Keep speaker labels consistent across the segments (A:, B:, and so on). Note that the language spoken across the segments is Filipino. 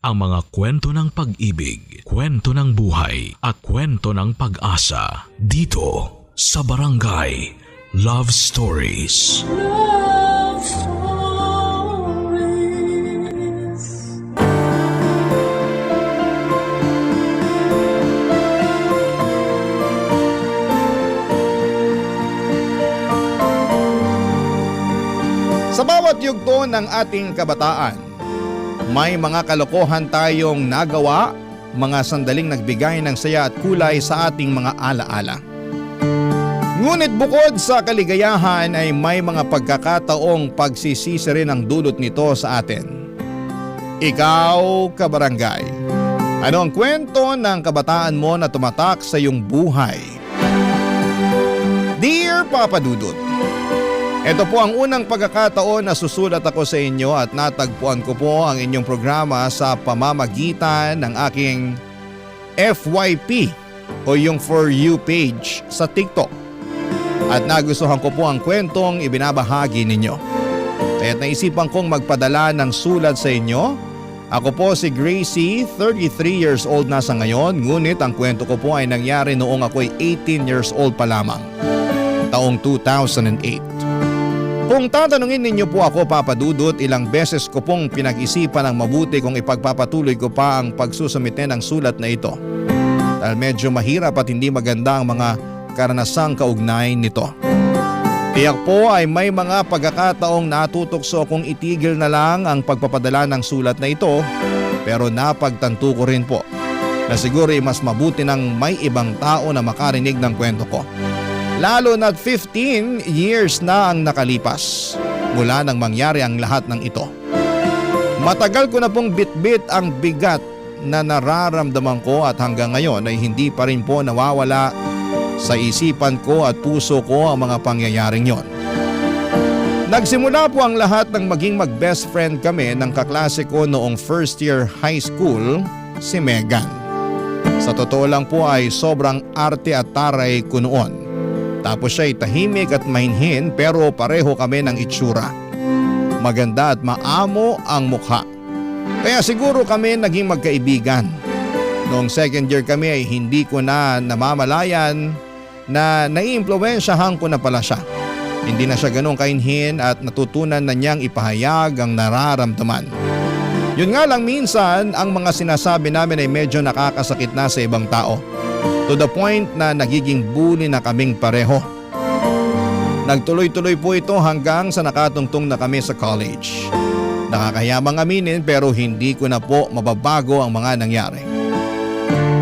A: ang mga kwento ng pag-ibig, kwento ng buhay at kwento ng pag-asa dito sa Barangay Love Stories.
B: Love Stories.
C: Sa bawat yugto ng ating kabataan, may mga kalokohan tayong nagawa, mga sandaling nagbigay ng saya at kulay sa ating mga alaala. Ngunit bukod sa kaligayahan ay may mga pagkakataong pagsisisi rin ang dulot nito sa atin. Ikaw, kabarangay, ano ang kwento ng kabataan mo na tumatak sa iyong buhay? Dear Papa Dudut, ito po ang unang pagkakataon na susulat ako sa inyo at natagpuan ko po ang inyong programa sa pamamagitan ng aking FYP o yung For You page sa TikTok. At nagustuhan ko po ang kwentong ibinabahagi ninyo. Kaya't naisipan kong magpadala ng sulat sa inyo. Ako po si Gracie, 33 years old na sa ngayon, ngunit ang kwento ko po ay nangyari noong ako'y 18 years old pa lamang, taong 2008. Kung tatanungin ninyo po ako, Papa Dudut, ilang beses ko pong pinag-isipan ng mabuti kung ipagpapatuloy ko pa ang pagsusumite ng sulat na ito. Dahil medyo mahirap at hindi maganda ang mga karanasang kaugnay nito. Tiyak po ay may mga pagkakataong natutokso kung itigil na lang ang pagpapadala ng sulat na ito, pero napagtanto ko rin po na siguro ay mas mabuti ng may ibang tao na makarinig ng kwento ko. Lalo na't 15 years na ang nakalipas mula nang mangyari ang lahat ng ito. Matagal ko na pong bitbit ang bigat na nararamdaman ko at hanggang ngayon ay hindi pa rin po nawawala sa isipan ko at puso ko ang mga pangyayaring yon. Nagsimula po ang lahat ng maging mag-best friend kami ng kaklase ko noong first year high school, si Megan. Sa totoo lang po ay sobrang arte at taray ko noon. Tapos siya'y tahimik at mahinhin pero pareho kami ng itsura. Maganda at maamo ang mukha. Kaya siguro kami naging magkaibigan. Noong second year kami ay hindi ko na namamalayan na naiimpluwensyahan ko na pala siya. Hindi na siya ganong kainhin at natutunan na niyang ipahayag ang nararamdaman. Yun nga lang minsan ang mga sinasabi namin ay medyo nakakasakit na sa ibang tao. To the point na nagiging bully na kaming pareho. Nagtuloy-tuloy po ito hanggang sa nakatungtong na kami sa college. Nakakayamang aminin pero hindi ko na po mababago ang mga nangyari.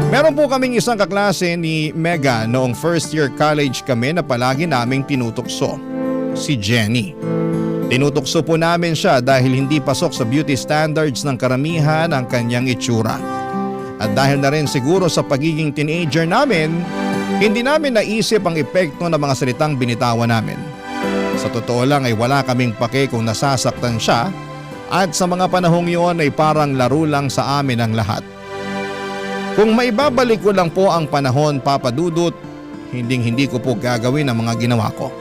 C: Meron po kaming isang kaklase ni Mega noong first year college kami na palagi naming tinutokso, si Jenny. Tinutokso po namin siya dahil hindi pasok sa beauty standards ng karamihan ang kanyang itsura. At dahil na rin siguro sa pagiging teenager namin, hindi namin naisip ang epekto ng mga salitang binitawan namin. Sa totoo lang ay wala kaming pake kung nasasaktan siya at sa mga panahong yun ay parang laro lang sa amin ang lahat. Kung maibabalik ko lang po ang panahon, Papa Dudut, hindi ko po gagawin ang mga ginawa ko.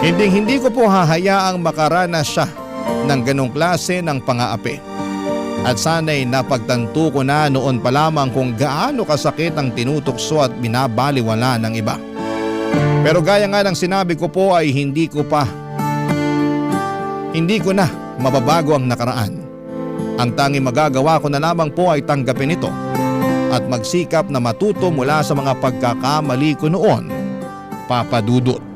C: Hindi ko po hahayaang makaranas siya ng ganong klase ng pang-aapi. At sana'y napagtanto ko na noon pa lamang kung gaano kasakit ang tinutokso at binabaliwala ng iba. Pero gaya nga ng sinabi ko po ay hindi ko na mababago ang nakaraan. Ang tanging magagawa ko na lamang po ay tanggapin ito at magsikap na matuto mula sa mga pagkakamali ko noon, Papa Dudut.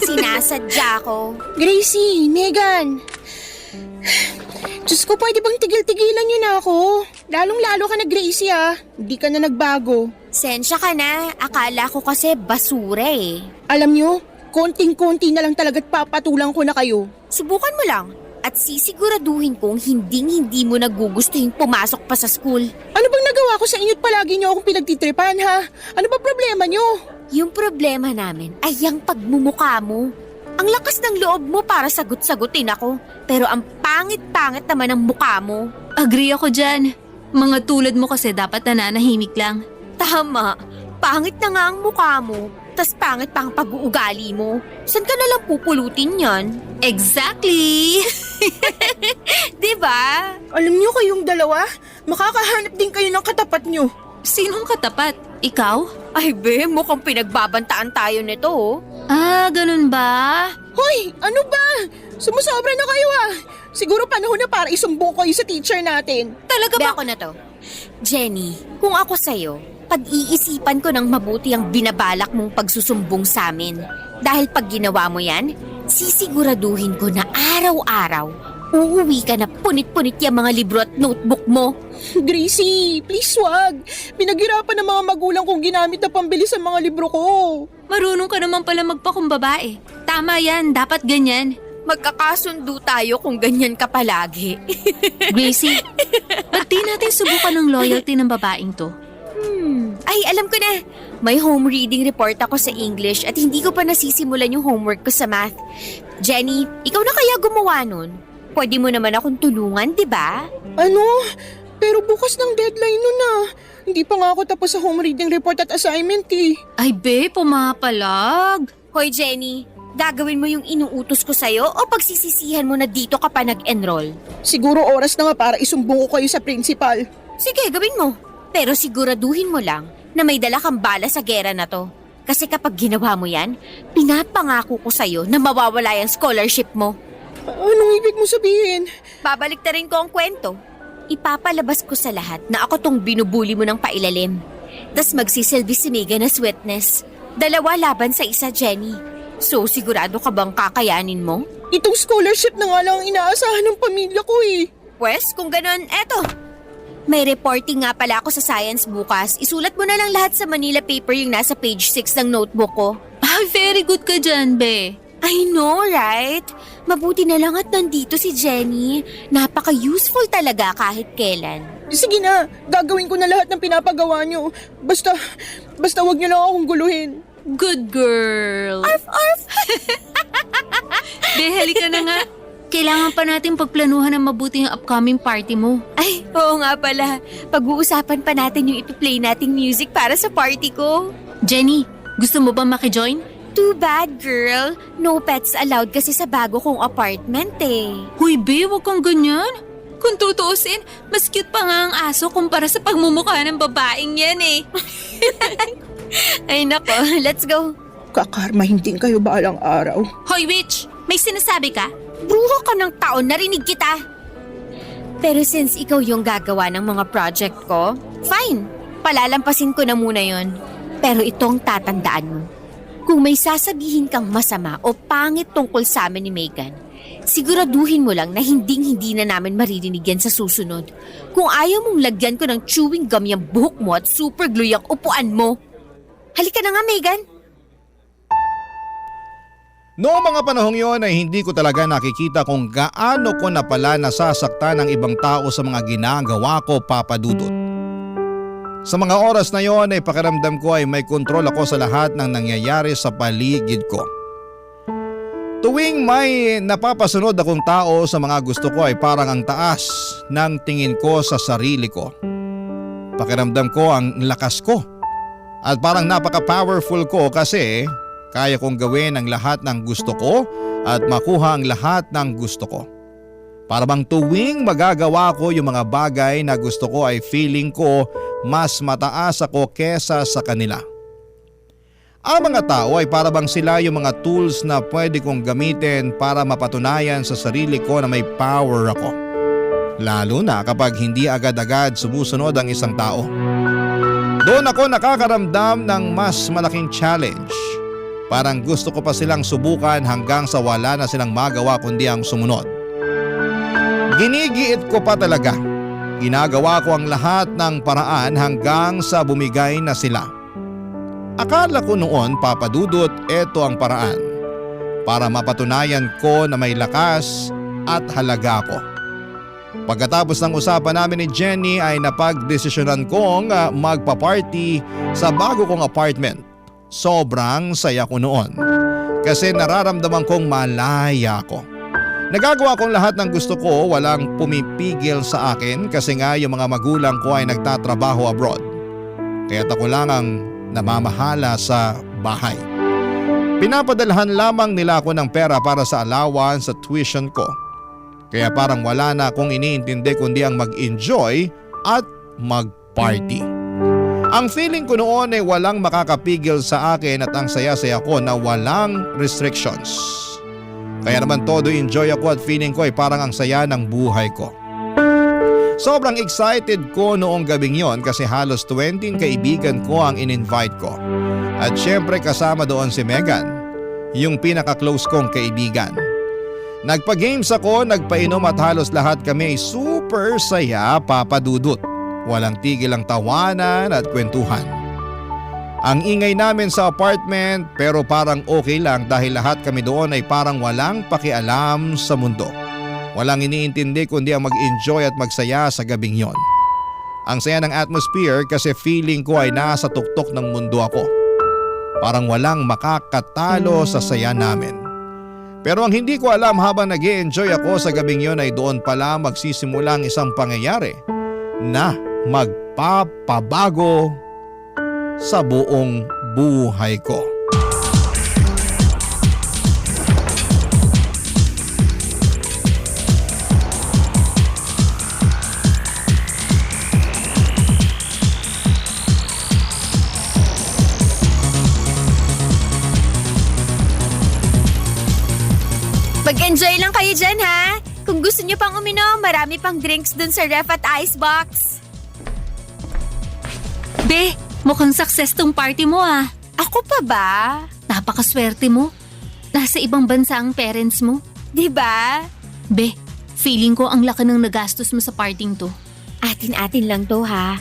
D: Sinasadya ko.
E: Gracie, Megan. Diyos ko, pwede bang tigil-tigilan niyo na ako? Lalong-lalo ka na, Gracie Hindi ka na nagbago.
D: Sensya ka na. Akala ko kasi basura eh.
E: Alam niyo, konting-konti na lang talaga't papatulang ko na kayo.
D: Subukan mo lang. at sisiguraduhin kong hinding-hindi mo nagugustuhin pumasok pa sa school.
E: Ano bang nagawa ko sa inyo't palagi niyo akong pinagtitripan ha? Ano ba problema niyo?
D: Yung problema namin ay ang pagmumukha mo. Ang lakas ng loob mo para sagot-sagutin ako, pero ang pangit-pangit naman ang mukha mo.
F: Agree ako dyan. Mga tulad mo kasi dapat nananahimik lang.
D: Tama, pangit na nga ang mukha mo, tas pangit pa ang pag-uugali mo. Saan ka nalang pupulutin yan?
F: Exactly!
D: Diba?
E: Alam niyo kayong dalawa, makakahanap din kayo ng katapat niyo.
F: Sinong katapat? Ikaw?
D: Ay be, mukhang pinagbabantaan tayo nito oh.
F: Ah, ganun ba?
E: Hoy, ano ba? Sumusobra na kayo ah. Siguro panahon na para isumbong kayo sa teacher natin.
F: Talaga
D: Be
F: ba?
D: ako na to. Jenny, kung ako sa'yo, pag-iisipan ko ng mabuti ang binabalak mong pagsusumbong sa amin. Dahil pag ginawa mo yan, sisiguraduhin ko na araw-araw uuwi ka na punit-punit yung mga libro at notebook mo.
E: Gracie, please wag. Pinaghirapan ng mga magulang kong ginamit na pambili sa mga libro ko.
F: Marunong ka naman pala magpakumbabae. Tama yan, dapat ganyan.
D: Magkakasundo tayo kung ganyan ka palagi.
F: Gracie, ba't di natin subukan ng loyalty ng babaeng to?
D: Ay, alam ko na. May home reading report ako sa English at hindi ko pa nasisimulan yung homework ko sa math. Jenny, ikaw na kaya gumawa nun? Pwede mo naman akong tulungan, di ba?
E: Ano? Pero bukas ng deadline nun ah. Hindi pa nga ako tapos sa home reading report at assignment eh.
F: Ay be, pumapalag.
D: Hoy Jenny, gagawin mo yung inuutos ko sa'yo o pagsisisihan mo na dito ka pa nag-enroll?
E: Siguro oras na nga para isumbong ko kayo sa principal.
D: Sige, gawin mo. Pero siguraduhin mo lang na may dala kang bala sa gera na to. Kasi kapag ginawa mo yan, pinapangako ko sa'yo na mawawala yung scholarship mo.
E: Anong ibig mo sabihin?
D: Babalik na rin ko ang kwento. Ipapalabas ko sa lahat na ako tong binubuli mo ng pailalim. Tas magsisilbi si Megan as witness. 2 laban sa isa, Jenny. So sigurado ka bang kakayanin mo?
E: Itong scholarship na nga lang ang inaasahan ng pamilya ko eh.
D: Pwes, kung ganon, eto. May reporting nga pala ako sa science bukas. Isulat mo na lang lahat sa Manila paper yung nasa page 6 ng notebook ko.
F: Ah, very good ka dyan, be.
D: I know, right? Mabuti na lang at nandito si Jenny. Napaka-useful talaga kahit kailan.
E: Sige na, gagawin ko na lahat ng pinapagawa niyo. Basta wag niyo lang akong guluhin.
F: Good girl.
D: Arf, arf!
F: Be, halika na nga. Kailangan pa natin pagplanuhan ng mabuti yung upcoming party mo.
D: Ay, oo nga pala. Pag-uusapan pa natin yung ito-play nating music para sa party ko.
F: Jenny, gusto mo ba makijoin?
D: Too bad, girl. No pets allowed kasi sa bago kong apartment eh.
F: Huy, be, wag kang ganyan. Kung tutuusin, mas cute pa nga ang aso kumpara sa pagmumukha ng babaeng yan eh.
D: Ay nako, let's go.
E: Kakarmahin din kayo balang araw.
F: Hoy, witch! May sinasabi ka?
D: Bruho ka ng taon, narinig kita. Pero since ikaw yung gagawa ng mga project ko, fine. Palalampasin ko na muna yon. Pero itong tatandaan mo. Kung may sasabihin kang masama o pangit tungkol sa amin ni Megan, siguraduhin mo lang na hinding-hindi na namin maririnig yan sa susunod. Kung ayaw mong lagyan ko ng chewing gum yung buhok mo at super glue yung upuan mo. Halika na nga, Megan.
C: Noong mga panahong yon ay hindi ko talaga nakikita kung gaano ko na pala nasasaktan ng ibang tao sa mga ginagawa ko, Papa Dudut. Sa mga oras na yon ay pakiramdam ko ay may kontrol ako sa lahat ng nangyayari sa paligid ko. Tuwing may napapasunod akong tao sa mga gusto ko ay parang ang taas ng tingin ko sa sarili ko. Pakiramdam ko ang lakas ko at parang napaka-powerful ko kasi kaya kong gawin ang lahat ng gusto ko at makuha ang lahat ng gusto ko. Para bang tuwing magagawa ko yung mga bagay na gusto ko ay feeling ko mas mataas ako kesa sa kanila. Ang mga tao ay para bang sila yung mga tools na pwede kong gamitin para mapatunayan sa sarili ko na may power ako. Lalo na kapag hindi agad-agad sumusunod ang isang tao. Doon ako nakakaramdam ng mas malaking challenge. Parang gusto ko pa silang subukan hanggang sa wala na silang magawa kundi ang sumunod. Ginigiit ko pa talaga. Ginagawa ko ang lahat ng paraan hanggang sa bumigay na sila. Akala ko noon, Papa Dudut, eto ang paraan. Para mapatunayan ko na may lakas at halaga ko. Pagkatapos ng usapan namin ni Jenny ay napagdesisyonan kong magpa-party sa bago kong apartment. Sobrang saya ko noon kasi nararamdaman kong malaya ko. Nagagawa kong lahat ng gusto ko, walang pumipigil sa akin kasi nga yung mga magulang ko ay nagtatrabaho abroad. Kaya't ako lang ang namamahala sa bahay. Pinapadalhan lamang nila ako ng pera para sa allowance sa tuition ko. Kaya parang wala na akong iniintindi kundi ang mag-enjoy at mag-party. Ang feeling ko noon ay walang makakapigil sa akin at ang saya-saya ko na walang restrictions. Kaya naman todo enjoy ako at feeling ko ay parang ang saya ng buhay ko. Sobrang excited ko noong gabing yon kasi halos 20 kaibigan ko ang in-invite ko. At syempre kasama doon si Megan, yung pinaka-close kong kaibigan. Nagpa-games ako, nagpainom at halos lahat kami ay super saya, papadudot. Walang tigil ang tawanan at kwentuhan. Ang ingay namin sa apartment pero parang okay lang dahil lahat kami doon ay parang walang pakialam sa mundo. Walang iniintindi kundi ang mag-enjoy at magsaya sa gabing yon. Ang saya ng atmosphere kasi feeling ko ay nasa tuktok ng mundo ako. Parang walang makakatalo sa saya namin. Pero ang hindi ko alam habang nag-e-enjoy ako sa gabing yon ay doon pala magsisimula ang isang pangyayari na magpapabago sa buong buhay ko.
D: Mag-enjoy lang kayo dyan ha. Kung gusto nyo pang uminom, marami pang drinks dun sa ref at icebox.
F: Be, mukhang success tong party mo ah.
D: Ako pa ba?
F: Napakaswerte mo. Nasa ibang bansa ang parents mo.
D: Diba?
F: Be, feeling ko ang laki ng nagastos mo sa parting to.
D: Atin-atin lang to ha.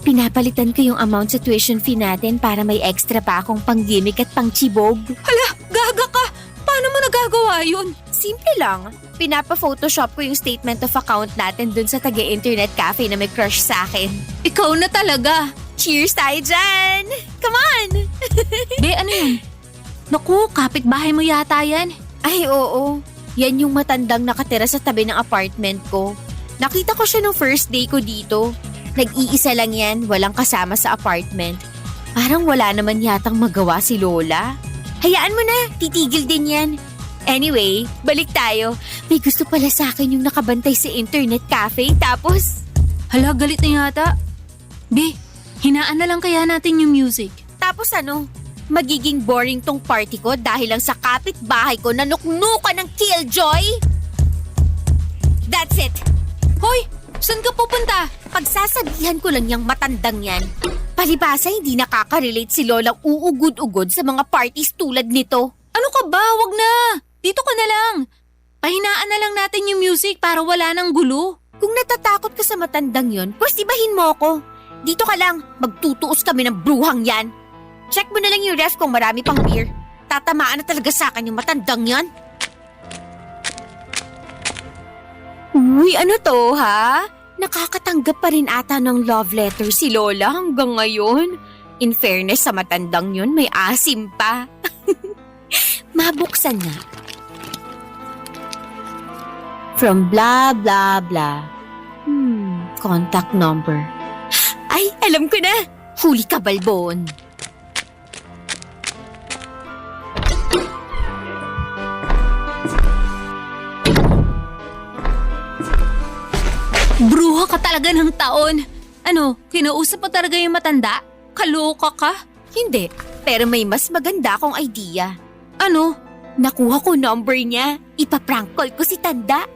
D: Pinapalitan ko yung amount sa tuition fee natin para may extra pa akong pang-gimmick at pang-chibog.
F: Hala, gaga ka! Paano mo nagagawa yun?
D: Simple lang. Pinapa-photoshop ko yung statement of account natin dun sa taga-internet cafe na may crush sa akin.
F: Ikaw na talaga.
D: Cheers tayo dyan! Come on!
F: Be, ano yun? Naku, kapitbahay mo yata yan.
D: Ay, oo. Yan yung matandang nakatira sa tabi ng apartment ko. Nakita ko siya nung first day ko dito. Nag-iisa lang yan, walang kasama sa apartment. Parang wala naman yatang magawa si Lola. Hayaan mo na, titigil din yan. Anyway, balik tayo. May gusto pala sa akin yung nakabantay sa internet cafe, tapos…
F: Hala, galit na yata. Be, hinaan na lang kaya natin yung music.
D: Tapos ano? Magiging boring tong party ko dahil lang sa kapitbahay ko na nuknukan ng killjoy? That's it!
F: Hoy, saan ka pupunta?
D: Pagsasabihan ko lang yung matandang yan. Palibasa hindi nakaka-relate si Lolang uugod-ugod sa mga parties tulad nito.
F: Ano ka ba? Wag na! Dito ka na lang. Pahinaan na lang natin yung music para wala nang gulo.
D: Kung natatakot ka sa matandang yon, pwes ibahin mo ako. Dito ka lang, magtutuos kami ng bruhang yan. Check mo na lang yung ref kung marami pang beer. Tatamaan na talaga sa akin yung matandang yan. Uy, ano to ha? Nakakatanggap pa rin ata ng love letter si Lola hanggang ngayon. In fairness sa matandang yun, may asim pa. Mabuksan nga. From blah blah blah. Contact number. Ay, alam ko na. Huli ka, Balbon.
F: Bruha ka talaga ng taon. Ano, kinausap mo talaga yung matanda? Kaloka ka?
D: Hindi, pero may mas maganda akong idea.
F: Ano?
D: Nakuha ko number niya. Ipaprank call ko si Tanda.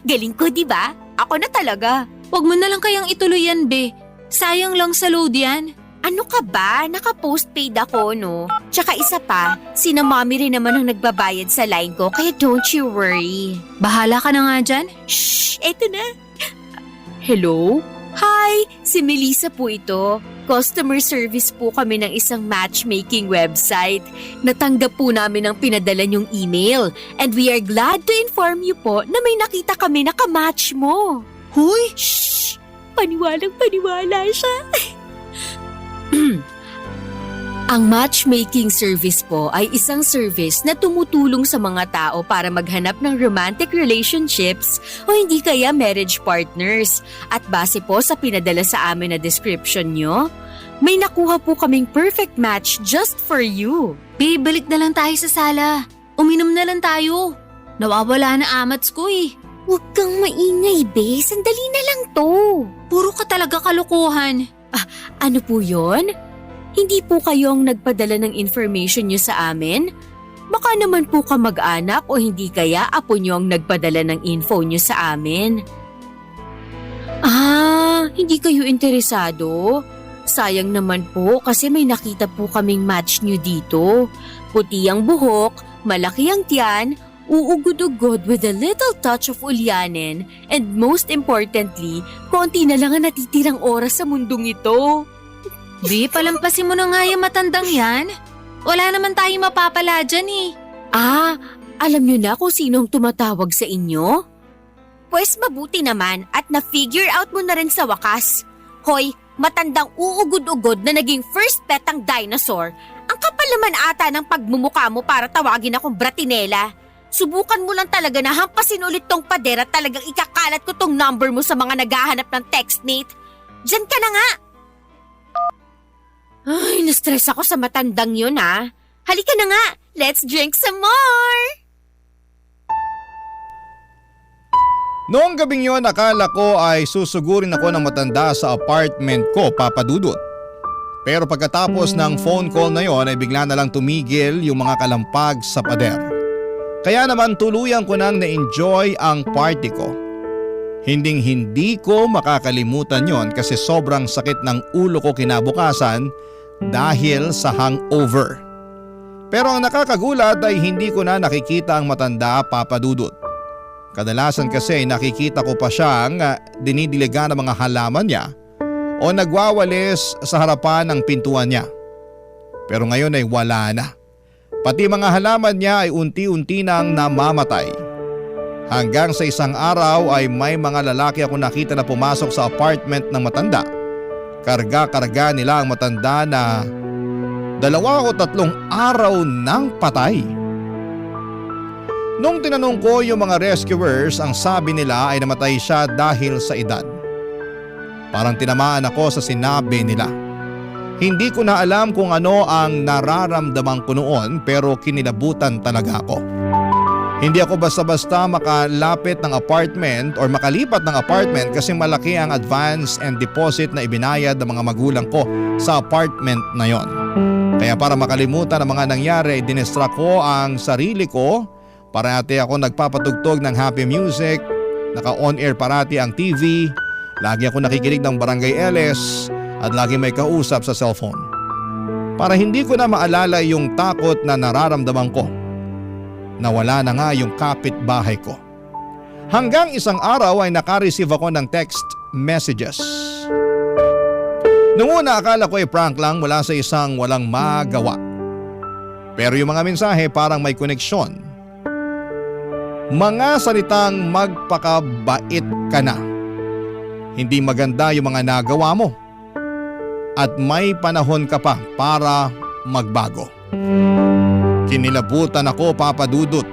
D: Galing ko, di ba? Ako na talaga.
F: Huwag mo na lang kayang ituloy yan, be. Sayang lang sa load yan.
D: Ano ka ba? Naka-postpaid ako, no? Tsaka isa pa, sina mommy rin naman ang nagbabayad sa line ko, kaya don't you worry.
F: Bahala ka na nga dyan.
D: Shh! Eto na. Hello? Hi! Si Melissa po ito. Customer service po kami ng isang matchmaking website. Natanggap po namin ang pinadala niyong email and we are glad to inform you po na may nakita kami na kamatch mo.
E: Huy!
D: Shh! Paniwalang-paniwala siya. Ang matchmaking service po ay isang service na tumutulong sa mga tao para maghanap ng romantic relationships o hindi kaya marriage partners. At base po sa pinadala sa amin na description nyo, may nakuha po kaming perfect match just for you.
F: Babe, balik na lang tayo sa sala. Uminom na lang tayo. Nawawala na amats ko eh.
D: Huwag kang maingay, be. Sandali na lang to.
F: Puro ka talaga kalokohan.
D: Ano po yon? Hindi po kayong nagpadala ng information nyo sa amin? Baka naman po kamag-anak o hindi kaya apo nyo ang nagpadala ng info nyo sa amin. Hindi kayo interesado? Sayang naman po kasi may nakita po kaming match nyo dito. Puti ang buhok, malaki ang tiyan, uugod-ugod with a little touch of ulyanin, and most importantly, konti na lang ang natitirang oras sa mundong ito.
F: Be, palampasin mo na nga yung matandang yan. Wala naman tayong mapapala dyan eh.
D: Alam nyo na kung sino ang tumatawag sa inyo? Pwes mabuti naman at na-figure out mo na rin sa wakas. Hoy, matandang uugod-ugod na naging first pet ang dinosaur. Ang kapal naman ata ng pagmumukha mo para tawagin akong Bratinela. Subukan mo lang talaga na hampasin ulit tong pader at talagang ikakalat ko tong number mo sa mga naghahanap ng textmate. Diyan ka na nga! Ay, na-stress ako sa matandang yun ha. Halika na nga, let's drink some more!
C: Noong gabing yon, akala ko ay susugurin ako ng matanda sa apartment ko, Papa Dudut. Pero pagkatapos ng phone call na yon ay bigla na lang tumigil yung mga kalampag sa pader. Kaya naman tuluyan ko nang na-enjoy ang party ko. Hindi ko makakalimutan yon kasi sobrang sakit ng ulo ko kinabukasan dahil sa hangover. Pero ang nakakagulat ay hindi ko na nakikita ang matanda, Papa Dudut. Kadalasan kasi nakikita ko pa siyang dinidiligan ng mga halaman niya o nagwawalis sa harapan ng pintuan niya. Pero ngayon ay wala na. Pati mga halaman niya ay unti-unti nang namamatay. Hanggang sa isang araw ay may mga lalaki ako nakita na pumasok sa apartment ng matanda. Karga-karga nila ang matanda na 2 o 3 araw nang patay. Nung tinanong ko yung mga rescuers, ang sabi nila ay namatay siya dahil sa edad. Parang tinamaan ako sa sinabi nila. Hindi ko na alam kung ano ang nararamdaman ko noon pero kinilabutan talaga ako. Hindi ako basta-basta makalapit ng apartment or makalipat ng apartment kasi malaki ang advance and deposit na ibinayad ng mga magulang ko sa apartment na yon. Kaya para makalimutan ang mga nangyari, dinistract ko ang sarili ko. Parati ako nagpapatugtog ng happy music, naka-on air parati ang TV, lagi ako nakikinig ng Barangay LS at lagi may kausap sa cellphone. Para hindi ko na maalala yung takot na nararamdaman ko. Nawala na nga yung kapitbahay ko. Hanggang isang araw ay naka-receive ako ng text messages. Noong una akala ko ay prank lang mula sa isang walang magawa. Pero yung mga mensahe parang may koneksyon. Mga salitang magpakabait ka na. Hindi maganda yung mga nagawa mo. At may panahon ka pa para magbago. Kinilabutan ako, Papa Dudut.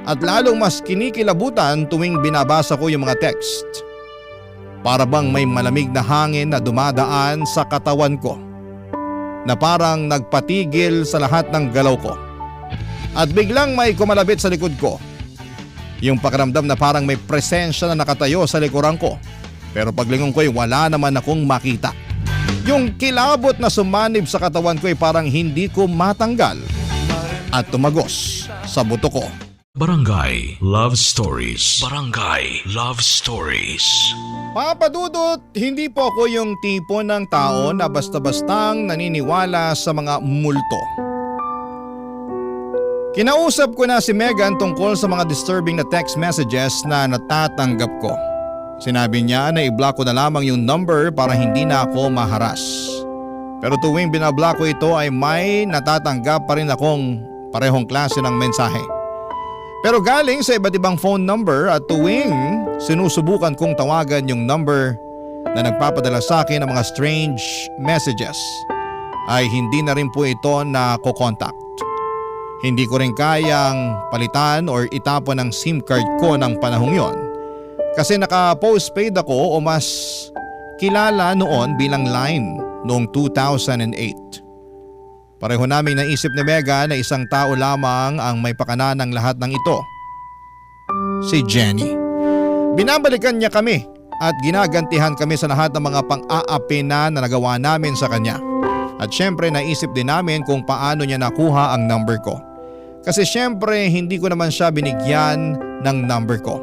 C: At lalong mas kinikilabutan tuwing binabasa ko yung mga text. Para bang may malamig na hangin na dumadaan sa katawan ko. Na parang nagpatigil sa lahat ng galaw ko. At biglang may kumalabit sa likod ko. Yung pakiramdam na parang may presensya na nakatayo sa likuran ko. Pero paglingon ko ay wala naman akong makita. Yung kilabot na sumanib sa katawan ko ay parang hindi ko matanggal. At tumagos sa buto ko.
A: Barangay Love Stories. Barangay Love Stories.
C: Papa Dudut, hindi po ako yung tipo ng tao na basta-bastang naniniwala sa mga multo. Kinausap ko na si Megan tungkol sa mga disturbing na text messages na natatanggap ko. Sinabi niya na i-block ko na lamang yung number para hindi na ako maharas. Pero tuwing binablock ko ito ay may natatanggap pa rin akong parehong klase ng mensahe. Pero galing sa iba't ibang phone number at tuwing sinusubukan kong tawagan yung number na nagpapadala sa akin ng mga strange messages ay hindi na rin po ito na ko-contact. Hindi ko rin kayang palitan or itapon ang SIM card ko ng panahong yon kasi naka-postpaid ako o mas kilala noon bilang Line noong 2008. Pareho naming naisip ni Mega na isang tao lamang ang may pakana ng lahat ng ito. Si Jenny. Binabalikan niya kami at ginagantihan kami sa lahat ng mga pang-aapi na nagawa namin sa kanya. At syempre naisip din namin kung paano niya nakuha ang number ko. Kasi syempre hindi ko naman siya binigyan ng number ko.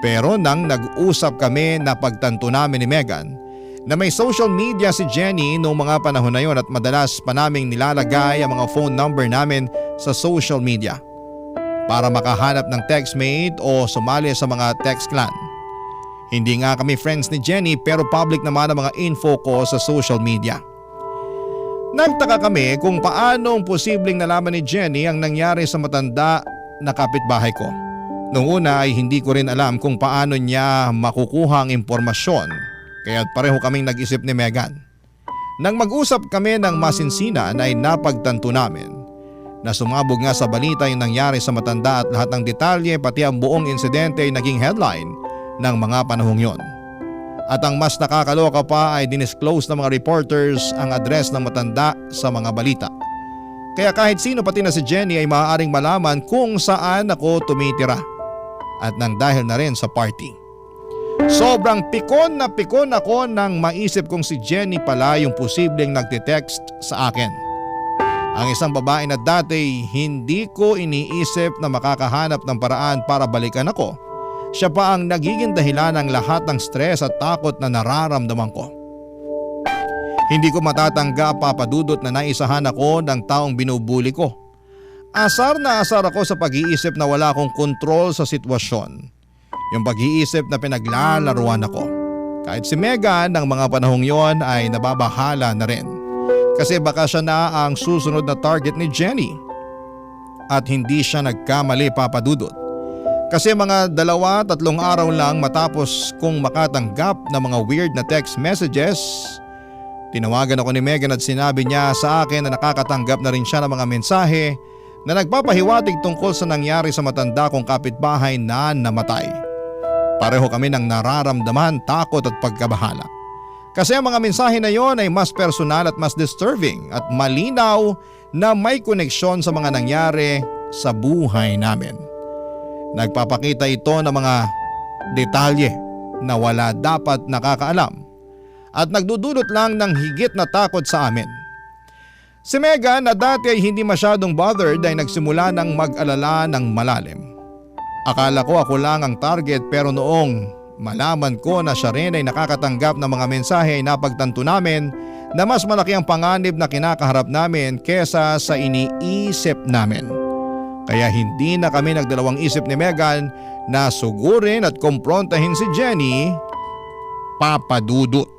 C: Pero nang nag-usap kami na pagtanto namin ni Megan na may social media si Jenny noong mga panahon na yon at madalas pa naming nilalagay ang mga phone number namin sa social media para makahanap ng textmate o sumali sa mga text clan. Hindi nga kami friends ni Jenny pero public naman ang mga info ko sa social media. Nagtaka kami kung paanong posibleng nalaman ni Jenny ang nangyari sa matanda na kapitbahay ko. Noong una ay hindi ko rin alam kung paano niya makukuha ang impormasyon kaya pareho kaming nag-isip ni Megan. Nang mag-usap kami ng masinsinan ay napagtanto namin na sumabog nga sa balita yung nangyari sa matanda at lahat ng detalye pati ang buong insidente ay naging headline ng mga panahong yon. At ang mas nakakaloka pa ay dinisclose ng mga reporters ang address ng matanda sa mga balita. Kaya kahit sino pati na si Jenny ay maaaring malaman kung saan ako tumitira. At nang dahil na rin sa party. Sobrang pikon ako nang maisip kong si Jenny pala yung posibleng nagte-text sa akin. Ang isang babae na dati hindi ko iniisip na makakahanap ng paraan para balikan ako. Siya pa ang nagiging dahilan ng lahat ng stress at takot na nararamdaman ko. Hindi ko matatanggap papadudot na naisahan ako ng taong binubuli ko. Asar na asar ako sa pag-iisip na wala akong kontrol sa sitwasyon. Yung pag-iisip na pinaglalaruan ako. Kahit si Megan ng mga panahong yon ay nababahala na rin. Kasi baka siya na ang susunod na target ni Jenny. At hindi siya nagkamali papadudot. Kasi mga 2-3 araw lang matapos kong makatanggap ng mga weird na text messages, tinawagan ako ni Megan at sinabi niya sa akin na nakakatanggap na rin siya ng mga mensahe na nagpapahiwatig tungkol sa nangyari sa matanda kong kapitbahay na namatay. Pareho kami ng nararamdaman, takot at pagkabahala. Kasi ang mga mensahe na yon ay mas personal at mas disturbing at malinaw na may koneksyon sa mga nangyari sa buhay namin. Nagpapakita ito ng mga detalye na wala dapat nakakaalam at nagdudulot lang ng higit na takot sa amin. Si Megan na dati ay hindi masyadong bothered ay nagsimula ng mag-alala ng malalim. Akala ko ako lang ang target pero noong malaman ko na siya rin ay nakakatanggap ng mga mensahe ay napagtanto namin na mas malaki ang panganib na kinakaharap namin kesa sa iniisip namin. Kaya hindi na kami nagdalawang isip ni Megan na sugurin at kumprontahin si Jenny, papadudot.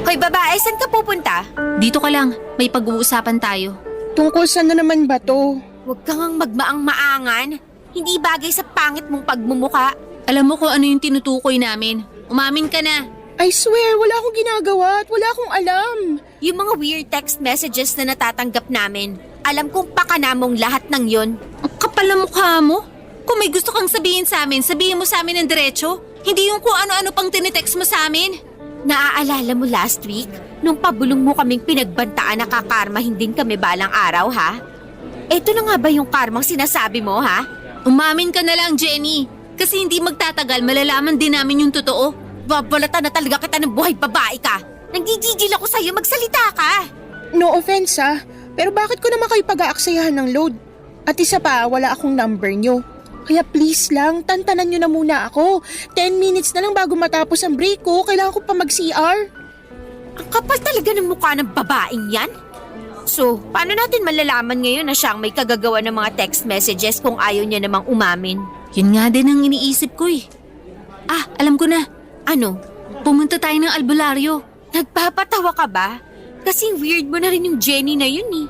D: Hoy babae, saan ka pupunta?
F: Dito ka lang, may pag-uusapan tayo.
E: Tungkol saan na naman ba to?
D: Huwag kang magmaang-maangan. Hindi bagay sa pangit mong pagmumuka.
F: Alam mo kung ano yung tinutukoy namin. Umamin ka na.
E: I swear, wala akong ginagawa at wala akong alam.
D: Yung mga weird text messages na natatanggap namin, alam kong pakanamong lahat ng yon.
F: Ang kapal na mukha mo. Kung may gusto kang sabihin sa amin, sabihin mo sa amin ng diretso. Hindi yung kung ano-ano pang tinitext mo sa amin.
D: Naaalala mo last week, nung pabulong mo kaming pinagbantaan na kakarmahin din kami balang araw, ha? Eto na nga ba yung karmang sinasabi mo, ha?
F: Umamin ka na lang, Jenny. Kasi hindi magtatagal, malalaman din namin yung totoo.
D: Babalatan na talaga kita ng buhay babae ka. Nanggigigil ako sa'yo, magsalita ka.
E: No offense pero bakit ko naman kayo pag-aaksayahan ng load? At isa pa, wala akong number nyo. Kaya please lang, tantanan nyo na muna ako. 10 minutes na lang bago matapos ang break ko. Kailangan ko pa mag-CR.
D: Ang kapal talaga ng mukha ng babaeng yan. So, paano natin malalaman ngayon na siyang may kagagawa ng mga text messages kung ayaw niya namang umamin?
F: Yun nga din ang iniisip ko eh. Ah, alam ko na.
D: Ano?
F: Pumunta tayo ng albularyo.
D: Nagpapatawa ka ba? Kasing weird mo na rin yung Jenny na yun eh.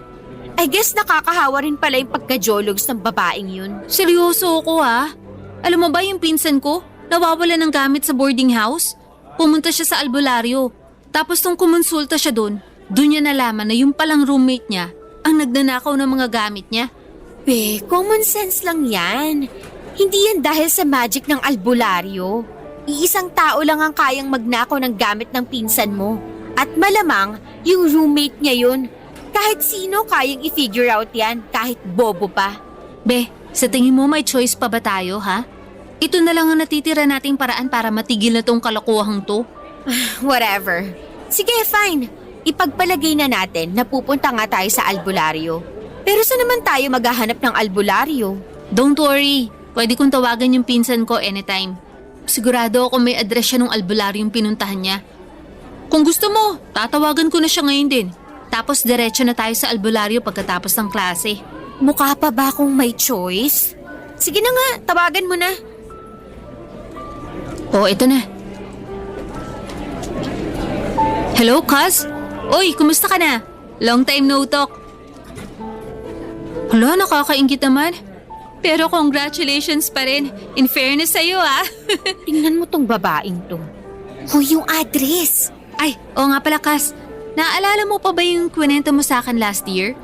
D: I guess nakakahawa rin pala yung pagka-jologs ng babaeng yun.
F: Seryoso ako ha. Alam mo ba yung pinsan ko? Nawawala ng gamit sa boarding house. Pumunta siya sa albularyo. Tapos nung kumonsulta siya doon niya nalaman na yung palang roommate niya ang nagnanakaw ng mga gamit niya.
D: Be, common sense lang yan. Hindi yan dahil sa magic ng albularyo. Iisang tao lang ang kayang magnakaw ng gamit ng pinsan mo. At malamang, yung roommate niya yun. Kahit sino kayang i-figure out yan, kahit bobo pa.
F: Be, sa tingin mo may choice pa ba tayo ha? Ito na lang ang natitira nating paraan para matigil na tong kalokohang to.
D: Whatever. Sige, fine. Ipagpalagay na natin na pupunta nga tayo sa albularyo. Pero saan naman tayo maghahanap ng albularyo?
F: Don't worry, pwede kong tawagan yung pinsan ko anytime. Sigurado ako may address siya ng albularyong pinuntahan niya. Kung gusto mo, tatawagan ko na siya ngayon din. Tapos diretso na tayo sa albularyo pagkatapos ng klase.
D: Mukha pa ba akong may choice? Sige na nga, tawagan mo na.
F: Oh, ito na. Hello, Kaz? Oy, kumusta ka na? Long time no talk. Hala, nakakaingit naman. Pero congratulations pa rin. In fairness sa'yo ah.
D: Tingnan mo tong babaeng to. Hoy, yung address.
F: Ay, oo nga pala, Kaz. Naalala mo pa ba yung kwento mo sa akin last year?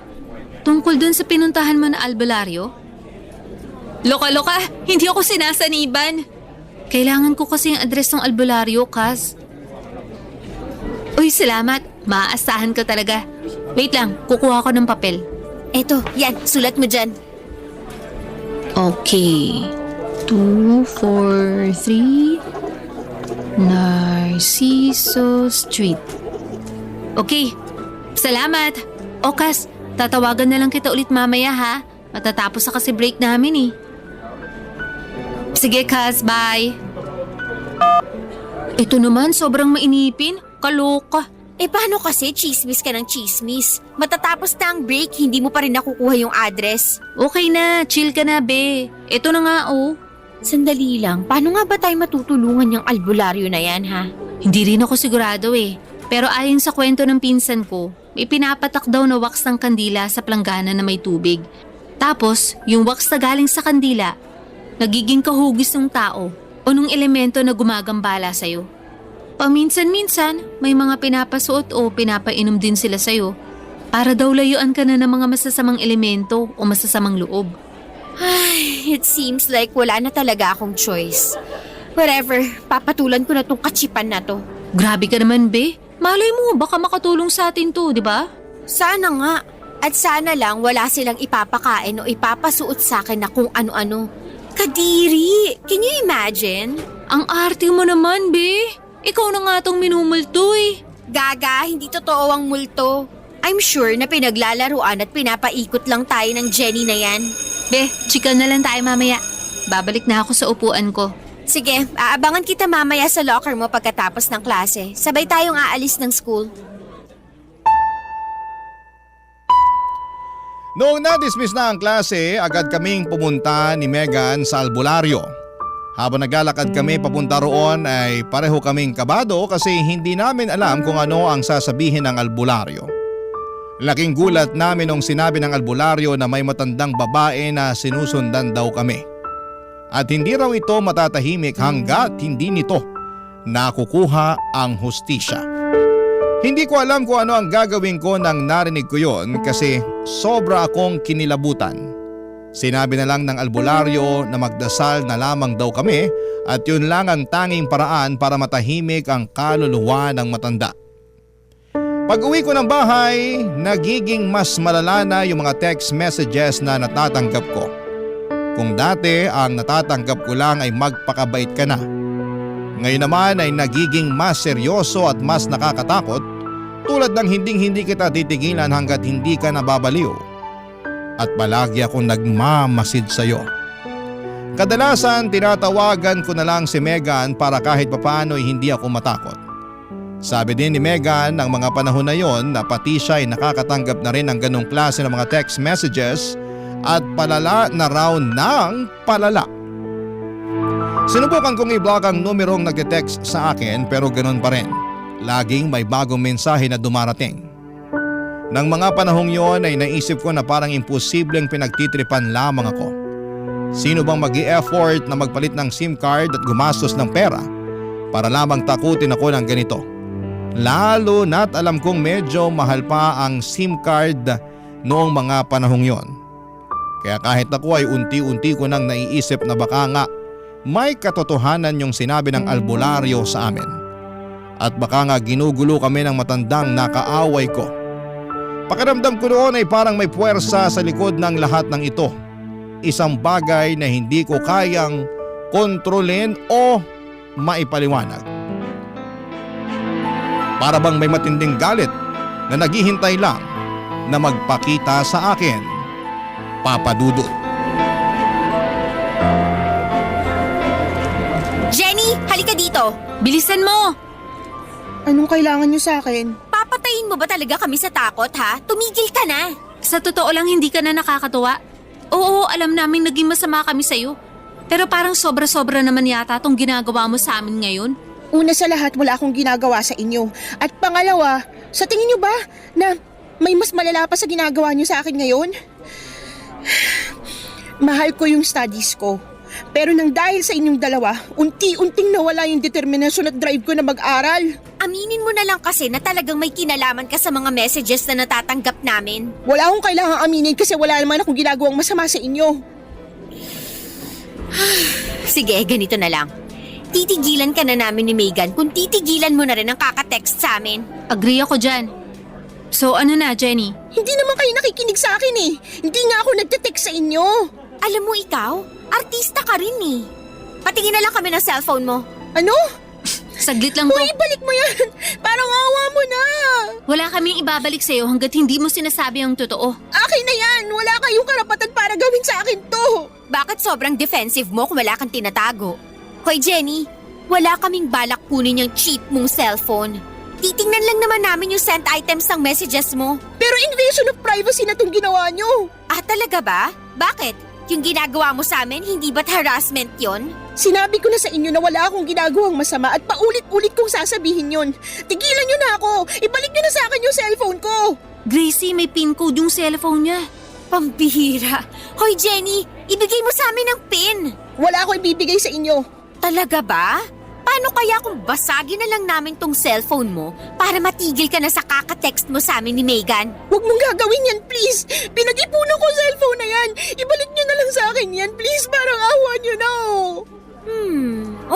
F: Tungkol dun sa pinuntahan mo na albularyo? Loka-loka, hindi ako sinasaniban. Kailangan ko kasi yung address ng albularyo, Kaz. Uy, salamat. Maaasahan ka talaga. Wait lang, kukuha ko ng papel.
D: Eto, yan, sulat mo dyan.
F: Okay. 243 Narciso Street. Okay. Salamat. Okas, tatawagan na lang kita ulit mamaya ha. Matatapos na kasi break namin eh. Sige, Kaz. Bye. Ito naman, sobrang mainipin. Kaloka.
D: Eh paano kasi chismis ka ng chismis? Matatapos na ang break, hindi mo pa rin nakukuha yung address.
F: Okay na, chill ka na, be. Ito na nga, oh.
D: Sandali lang, paano nga ba tayo matutulungan yung albularyo na yan, ha?
F: Hindi rin ako sigurado eh. Pero ayon sa kwento ng pinsan ko, may pinapatak daw na wax ng kandila sa planggana na may tubig. Tapos, yung wax na galing sa kandila, nagiging kahugis ng tao o nung elemento na gumagambala sa'yo. Paminsan-minsan, may mga pinapasuot o pinapainom din sila sa'yo para daw layuan ka na ng mga masasamang elemento o masasamang loob.
D: Ay, it seems like wala na talaga akong choice. Whatever, papatulan ko na tong kachipan na to.
F: Grabe ka naman, be. Malay mo, baka makatulong sa atin to, di ba?
D: Sana nga. At sana lang wala silang ipapakain o ipapasuot sa akin na kung ano-ano. Kadiri! Can you imagine?
F: Ang arte mo naman, be. Ikaw na nga tong minumulto eh.
D: Gaga, hindi totoo ang multo. I'm sure na pinaglalaruan at pinapaikot lang tayo ng Jenny na yan.
F: Be, chika na lang tayo mamaya. Babalik na ako sa upuan ko.
D: Sige, aabangan kita mamaya sa locker mo pagkatapos ng klase. Sabay tayong aalis ng school.
C: Noong na-dismiss na ang klase, agad kaming pumunta ni Megan sa albularyo. Habang naglalakad kami papunta roon ay pareho kaming kabado kasi hindi namin alam kung ano ang sasabihin ng albularyo. Laking gulat namin nung sinabi ng albularyo na may matandang babae na sinusundan daw kami. At hindi raw ito matatahimik hanggat hindi nito nakukuha ang hustisya. Hindi ko alam kung ano ang gagawin ko nang narinig ko yon kasi sobra akong kinilabutan. Sinabi na lang ng albularyo na magdasal na lamang daw kami at yun lang ang tanging paraan para matahimik ang kaluluwa ng matanda. Pag-uwi ko ng bahay, nagiging mas malala na yung mga text messages na natatanggap ko. Kung dati ang natatanggap ko lang ay magpakabait ka na. Ngayon naman ay nagiging mas seryoso at mas nakakatakot tulad ng hindi kita titigilan hanggat hindi ka nababaliw. At palagi akong nagmamasid sa iyo. Kadalasan tinatawagan ko na lang si Megan para kahit papaano ay hindi ako matakot. Sabi din ni Megan ng mga panahon na yon na pati siya ay nakakatanggap na rin ng ganong klase ng mga text messages at palala na raw ng palala. Sinubukan kong i-block ang numerong nagte-text sa akin pero ganun pa rin. Laging may bagong mensahe na dumarating. Nang mga panahong yon ay naisip ko na parang imposibleng pinagtitripan lamang ako. Sino bang mag-i-effort na magpalit ng SIM card at gumastos ng pera para lamang takutin ako ng ganito? Lalo na't alam kong medyo mahal pa ang SIM card noong mga panahong yon. Kaya kahit ako ay unti-unti ko nang naiisip na baka nga may katotohanan yung sinabi ng albularyo sa amin. At baka nga ginugulo kami ng matandang nakaaway ko. Pakiramdam ko noon ay parang may puwersa sa likod ng lahat ng ito. Isang bagay na hindi ko kayang kontrolin o maipaliwanag. Para bang may matinding galit na naghihintay lang na magpakita sa akin, Papa Dudut.
D: Jenny, halika dito!
F: Bilisan mo!
E: Anong kailangan niyo sa akin?
D: Papatayin mo ba talaga kami sa takot ha? Tumigil ka na!
F: Sa totoo lang hindi ka na nakakatuwa. Oo, alam namin naging masama kami sa'yo. Pero parang sobra-sobra naman yata tong ginagawa mo sa amin ngayon.
E: Una sa lahat, wala akong ginagawa sa inyo. At pangalawa, sa tingin niyo ba na may mas malala pa sa ginagawa niyo sa akin ngayon? Mahal ko yung studies ko. Pero nang dahil sa inyong dalawa, unti-unting nawala yung determinasyon at drive ko na mag-aral.
D: Aminin mo na lang kasi na talagang may kinalaman ka sa mga messages na natatanggap namin.
E: Wala akong kailangang aminin kasi wala naman akong ginagawang masama sa inyo.
D: Sige, ganito na lang. Titigilan ka na namin ni Megan kung titigilan mo na rin ang kakatext sa amin.
F: Agree ako dyan. So ano na, Jenny?
E: Hindi naman kayo nakikinig sa akin eh. Hindi nga ako nagte-text sa inyo.
D: Alam mo ikaw, artista ka rin eh. Patingin na lang kami ng cellphone mo.
E: Ano?
F: Saglit lang to.
E: Uy, ibalik mo yan! Parang awa mo na!
F: Wala kaming ibabalik sa'yo hanggat hindi mo sinasabi ang totoo.
E: Akin na yan! Wala kayong karapatan para gawin sa akin to!
D: Bakit sobrang defensive mo kung wala kang tinatago? Hoy Jenny, wala kaming balak kunin yung cheap mong cellphone. Titingnan lang naman namin yung sent items ng messages mo.
E: Pero invasion of privacy na tong ginawa nyo!
D: Ah, talaga ba? Bakit? Yung ginagawa mo sa amin, hindi ba't harassment yon?
E: Sinabi ko na sa inyo na wala akong ginagawang masama at paulit-ulit kong sasabihin yon. Tigilan nyo na ako! Ibalik nyo na sa akin yung cellphone ko!
F: Gracie, may pin code yung cellphone niya.
D: Pambihira. Hoy Jenny, ibigay mo sa amin ang pin.
E: Wala akong ibibigay sa inyo.
D: Talaga ba? Paano kaya kung basagin na lang namin tong cellphone mo para matigil ka na sa kakatext mo sa amin ni Megan?
E: Huwag mong gagawin yan, please! Pinag-ipunan ko cellphone na yan! Ibalik nyo na lang sa akin yan, please! Parang awa nyo na!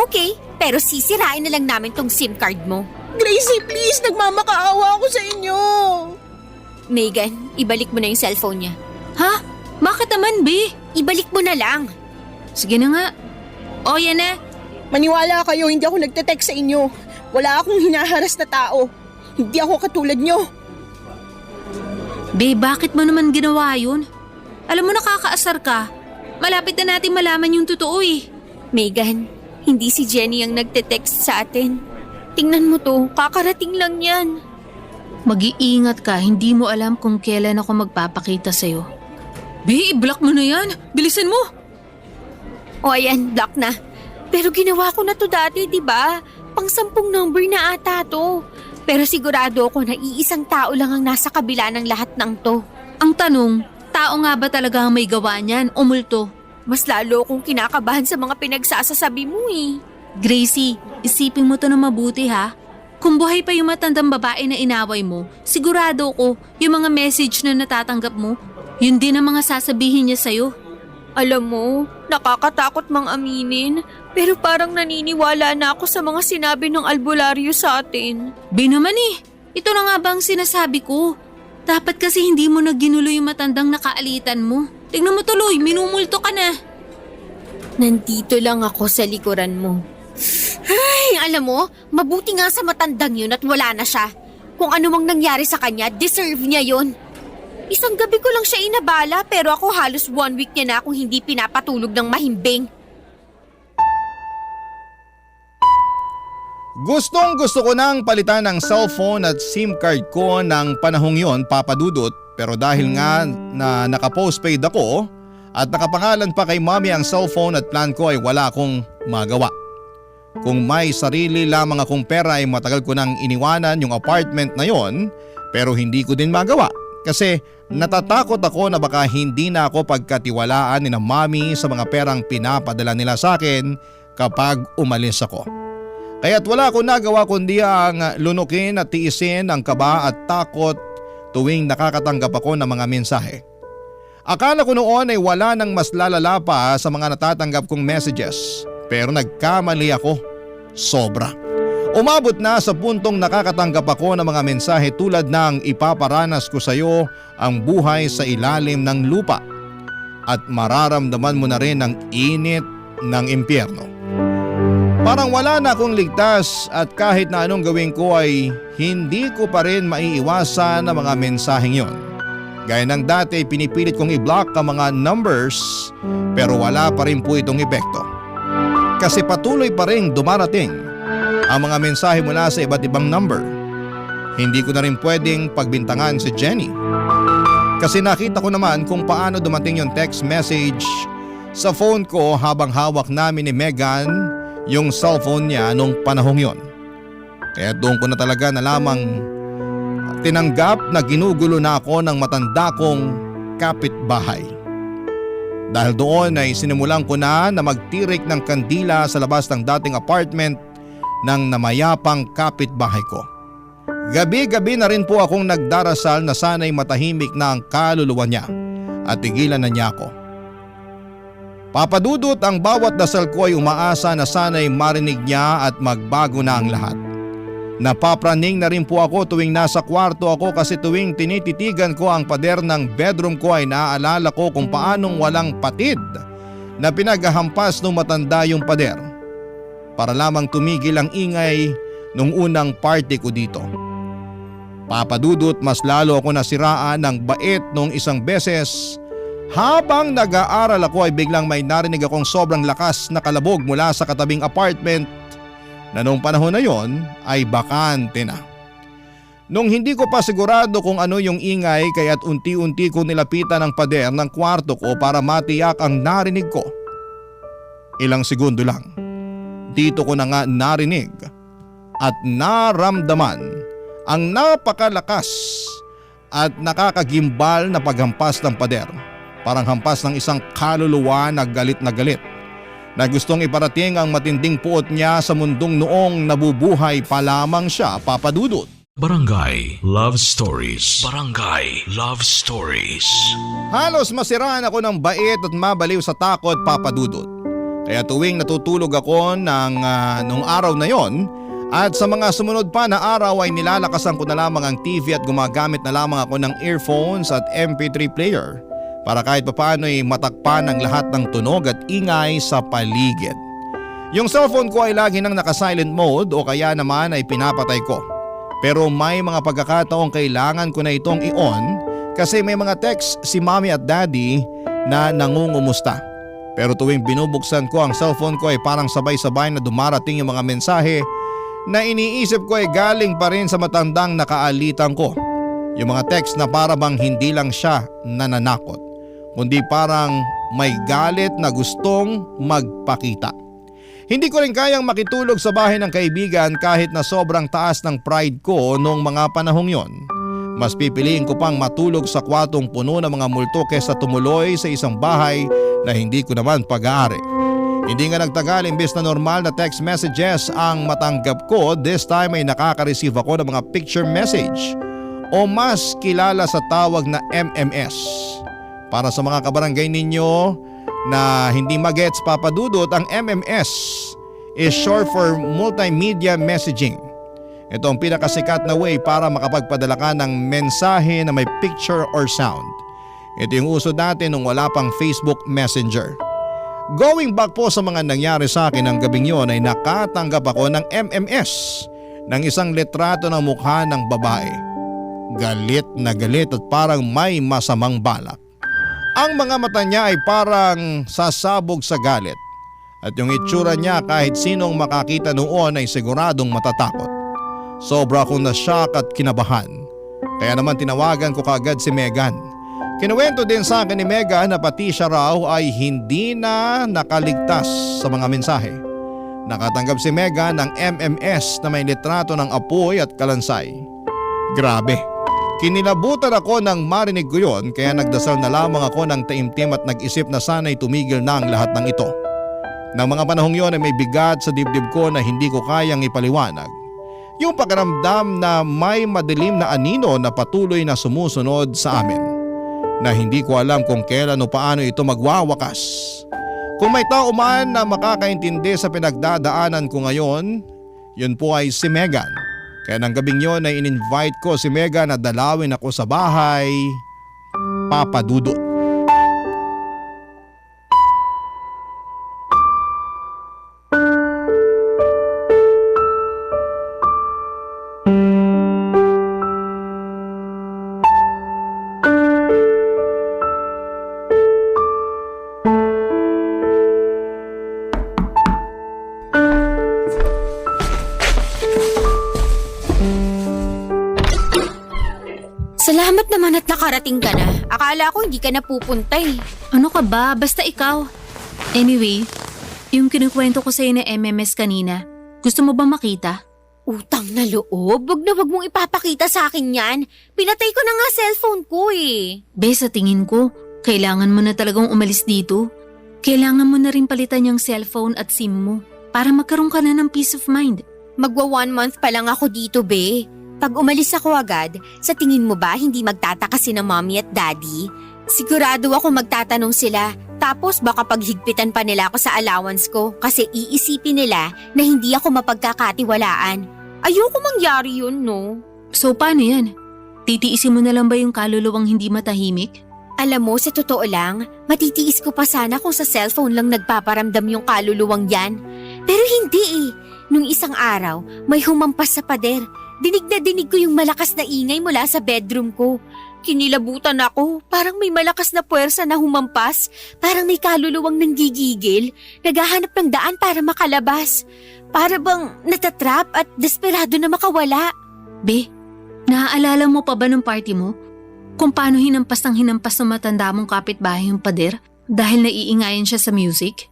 D: Okay. Pero sisirain na lang namin tong SIM card mo.
E: Gracie, please! Nagmamakaawa ako sa inyo!
D: Megan, ibalik mo na yung cellphone niya.
F: Ha? Bakit naman, be?
D: Ibalik mo na lang.
F: Sige na nga. O, yan na.
E: Maniwala kayo, hindi ako nagte-text sa inyo. Wala akong hinaharas na tao. Hindi ako katulad nyo.
F: Be, bakit mo naman ginawa yun? Alam mo, nakakaasar ka. Malapit na natin malaman yung totoo eh.
D: Megan, hindi si Jenny ang nagte-text sa atin. Tingnan mo to, kakarating lang yan.
F: Mag-iingat ka, hindi mo alam kung kailan ako magpapakita sa'yo. Be, i-block mo na yan. Bilisan mo.
D: O ayan, block na. Pero ginawa ko na to dati, di ba? Pang-10 number na ata to. Pero sigurado ako na iisang tao lang ang nasa kabila ng lahat ng to.
F: Ang tanong, tao nga ba talaga ang may gawa niyan o multo?
D: Mas lalo akong kinakabahan sa mga pinagsasasabi mo eh.
F: Gracie, isipin mo to na mabuti ha. Kung buhay pa yung matandang babae na inaway mo, sigurado ko yung mga message na natatanggap mo, yun din ang mga sasabihin niya sa'yo.
D: Alam mo, nakakatakot mang aminin, pero parang naniniwala na ako sa mga sinabi ng albularyo sa atin.
F: Be naman eh, ito na nga ba ang sinasabi ko? Dapat kasi hindi mo na ginulo yung matandang nakaalitan mo. Tingnan mo tuloy, minumulto ka na.
D: Nandito lang ako sa likuran mo. Ay, alam mo, mabuti nga sa matandang yun at wala na siya. Kung ano mang nangyari sa kanya, deserve niya yun. Isang gabi ko lang siya inabala pero ako halos 1 week niya na akong hindi pinapatulog ng mahimbing.
C: Gustong gusto ko nang palitan ng cellphone at SIM card ko ng panahong yon, Papa Dudut, pero dahil nga na naka-postpaid ako at nakapangalan pa kay Mommy ang cellphone at plan ko ay wala akong magawa. Kung may sarili lamang akong pera ay matagal ko nang iniwanan yung apartment na yon, pero hindi ko din magawa kasi natatakot ako na baka hindi na ako pagkatiwalaan ni na Mommy sa mga perang pinapadala nila sa akin kapag umalis ako. Kaya't wala akong nagawa kundi ang lunukin at tiisin ang kaba at takot tuwing nakakatanggap ako ng mga mensahe. Akala ko noon ay wala nang mas lalala pa sa mga natatanggap kong messages, pero nagkamali ako. Sobra. Umabot na sa puntong nakakatanggap ako ng mga mensahe tulad ng ipaparanas ko sa iyo ang buhay sa ilalim ng lupa at mararamdaman mo na rin ang init ng impyerno. Parang wala na akong ligtas at kahit na anong gawin ko ay hindi ko pa rin maiiwasan ang mga mensaheng yon. Gaya ng dati pinipilit kong i-block ang mga numbers pero wala pa rin po itong epekto. Kasi patuloy pa rin dumarating ang mga mensahe mula sa iba't ibang number. Hindi ko na rin pwedeng pagbintangan si Jenny. Kasi nakita ko naman kung paano dumating yung text message sa phone ko habang hawak namin ni Megan yung cellphone niya nung panahong yon. Kaya doon ko na talaga na lamang tinanggap na ginugulo na ako ng matanda kong kapitbahay. Dahil doon ay sinimulan ko na magtirik ng kandila sa labas ng dating apartment ng namayapang kapitbahay ko. Gabi-gabi na rin po akong nagdarasal na sana'y matahimik na ang kaluluwa niya at tigilan na niya ako. Papa Dudut, ang bawat dasal ko ay umaasa na sana'y marinig niya at magbago na ang lahat. Napapraning na rin po ako tuwing nasa kwarto ako kasi tuwing tinititigan ko ang pader ng bedroom ko ay naaalala ko kung paanong walang patid na pinaghahampas ng matanda yung pader para lamang tumigil ang ingay nung unang party ko dito. Papa Dudut, mas lalo ako nasiraan ng bait nung isang beses. Habang nag-aaral ako ay biglang may narinig akong sobrang lakas na kalabog mula sa katabing apartment na noong panahon na yon ay bakante na. Nung hindi ko pa sigurado kung ano yung ingay kaya't unti-unti ko nilapitan ang pader ng kwarto ko para matiyak ang narinig ko. Ilang segundo lang, dito ko na nga narinig at naramdaman ang napakalakas at nakakagimbal na paghampas ng pader. Parang hampas ng isang kaluluwa na galit na gustong iparating ang matinding puot niya sa mundong noong nabubuhay pa lamang siya, Papa Dudut.
A: Barangay Love Stories. Barangay Love Stories.
C: Halos masiraan ako ng bait at mabaliw sa takot, Papa Dudut. Kaya tuwing natutulog ako nung araw na yon at sa mga sumunod pa na araw ay nilalakasan ko na lamang ang TV at gumagamit na lamang ako ng earphones at MP3 player para kahit papaano ay matakpan ang lahat ng tunog at ingay sa paligid. Yung cellphone ko ay lagi nang naka-silent mode o kaya naman ay pinapatay ko. Pero may mga pagkakataong kailangan ko na itong i-on kasi may mga text si Mommy at Daddy na nangungumusta. Pero tuwing binubuksan ko ang cellphone ko ay parang sabay-sabay na dumarating yung mga mensahe na iniisip ko ay galing pa rin sa matandang nakaalitan ko. Yung mga text na para bang hindi lang siya nananakot, kundi parang may galit na gustong magpakita. Hindi ko rin kayang makitulog sa bahay ng kaibigan kahit na sobrang taas ng pride ko noong mga panahong yon. Mas pipiliin ko pang matulog sa kwartong puno ng mga multo kesa tumuloy sa isang bahay na hindi ko naman pag-aari. Hindi nga nagtagal, imbes na normal na text messages ang matanggap ko, this time ay nakaka-receive ako ng mga picture message o mas kilala sa tawag na MMS. Para sa mga kabarangay ninyo na hindi magets, Papa Dudut, ang MMS is short for multimedia messaging. Ito ang pinakasikat na way para makapagpadala ka ng mensahe na may picture or sound. Ito yung uso dati nung wala pang Facebook Messenger. Going back po sa mga nangyari sa akin ng gabing yon ay nakatanggap ako ng MMS ng isang litrato ng mukha ng babae. Galit na galit at parang may masamang balak. Ang mga mata niya ay parang sasabog sa galit At yung itsura niya kahit sinong makakita noon ay siguradong matatakot. Sobra akong nashock at kinabahan. Kaya naman tinawagan ko kaagad si Megan. Kinuwento din sa akin ni Megan na pati siya raw ay hindi na nakaligtas sa mga mensahe. Nakatanggap si Megan ng MMS na may litrato ng apoy at kalansay. Grabe. Kinilabutan ako nang marinig ko yon, kaya nagdasal na lamang ako ng taimtim at nag-isip na sana'y tumigil na ang lahat ng ito. Nang mga panahong yon ay may bigat sa dibdib ko na hindi ko kayang ipaliwanag. Yung pakiramdam na may madilim na anino na patuloy na sumusunod sa amin. Na hindi ko alam kung kailan o paano ito magwawakas. Kung may tao man na makakaintindi sa pinagdadaanan ko ngayon, yun po ay si Megan. Kaya ng gabing yon ay in-invite ko si Megan na dalawin ako sa bahay, Papa Dudut.
D: Salamat naman at nakarating ka na. Akala ko hindi ka na pupunta eh.
F: Ano ka ba? Basta ikaw. Anyway, yung kinukwento ko sa'yo na MMS kanina, gusto mo bang makita?
D: Utang na loob? Wag na wag mong ipapakita sa akin yan. Pinatay ko na nga cellphone ko eh.
F: Be, sa tingin ko, kailangan mo na talagang umalis dito. Kailangan mo na rin palitan yung cellphone at SIM mo para magkaroon ka na ng peace of mind.
D: Magwa 1 month pa lang ako dito, be. Pag umalis ako agad, sa tingin mo ba hindi magtataka sina mommy at daddy? Sigurado ako magtatanong sila, tapos baka paghigpitan pa nila ako sa allowance ko kasi iisipin nila na hindi ako mapagkakatiwalaan. Ayoko mangyari yun, no?
F: So paano yan? Titiisin mo na lang ba yung kaluluwang hindi matahimik?
D: Alam mo, sa totoo lang, matitiis ko pa sana kung sa cellphone lang nagpaparamdam yung kaluluwang yan. Pero hindi eh. Nung isang araw, may humampas sa pader. Dinig na dinig ko yung malakas na ingay mula sa bedroom ko. Kinilabutan ako, parang may malakas na puwersa na humampas, parang may kaluluwang nanggigigil, naghahanap ng daan para makalabas. Para bang natatrap at desperado na makawala.
F: Be, naaalala mo pa ba ng party mo? Kung paano hinampas ng matanda mong kapitbahay yung pader dahil naiingayan siya sa music?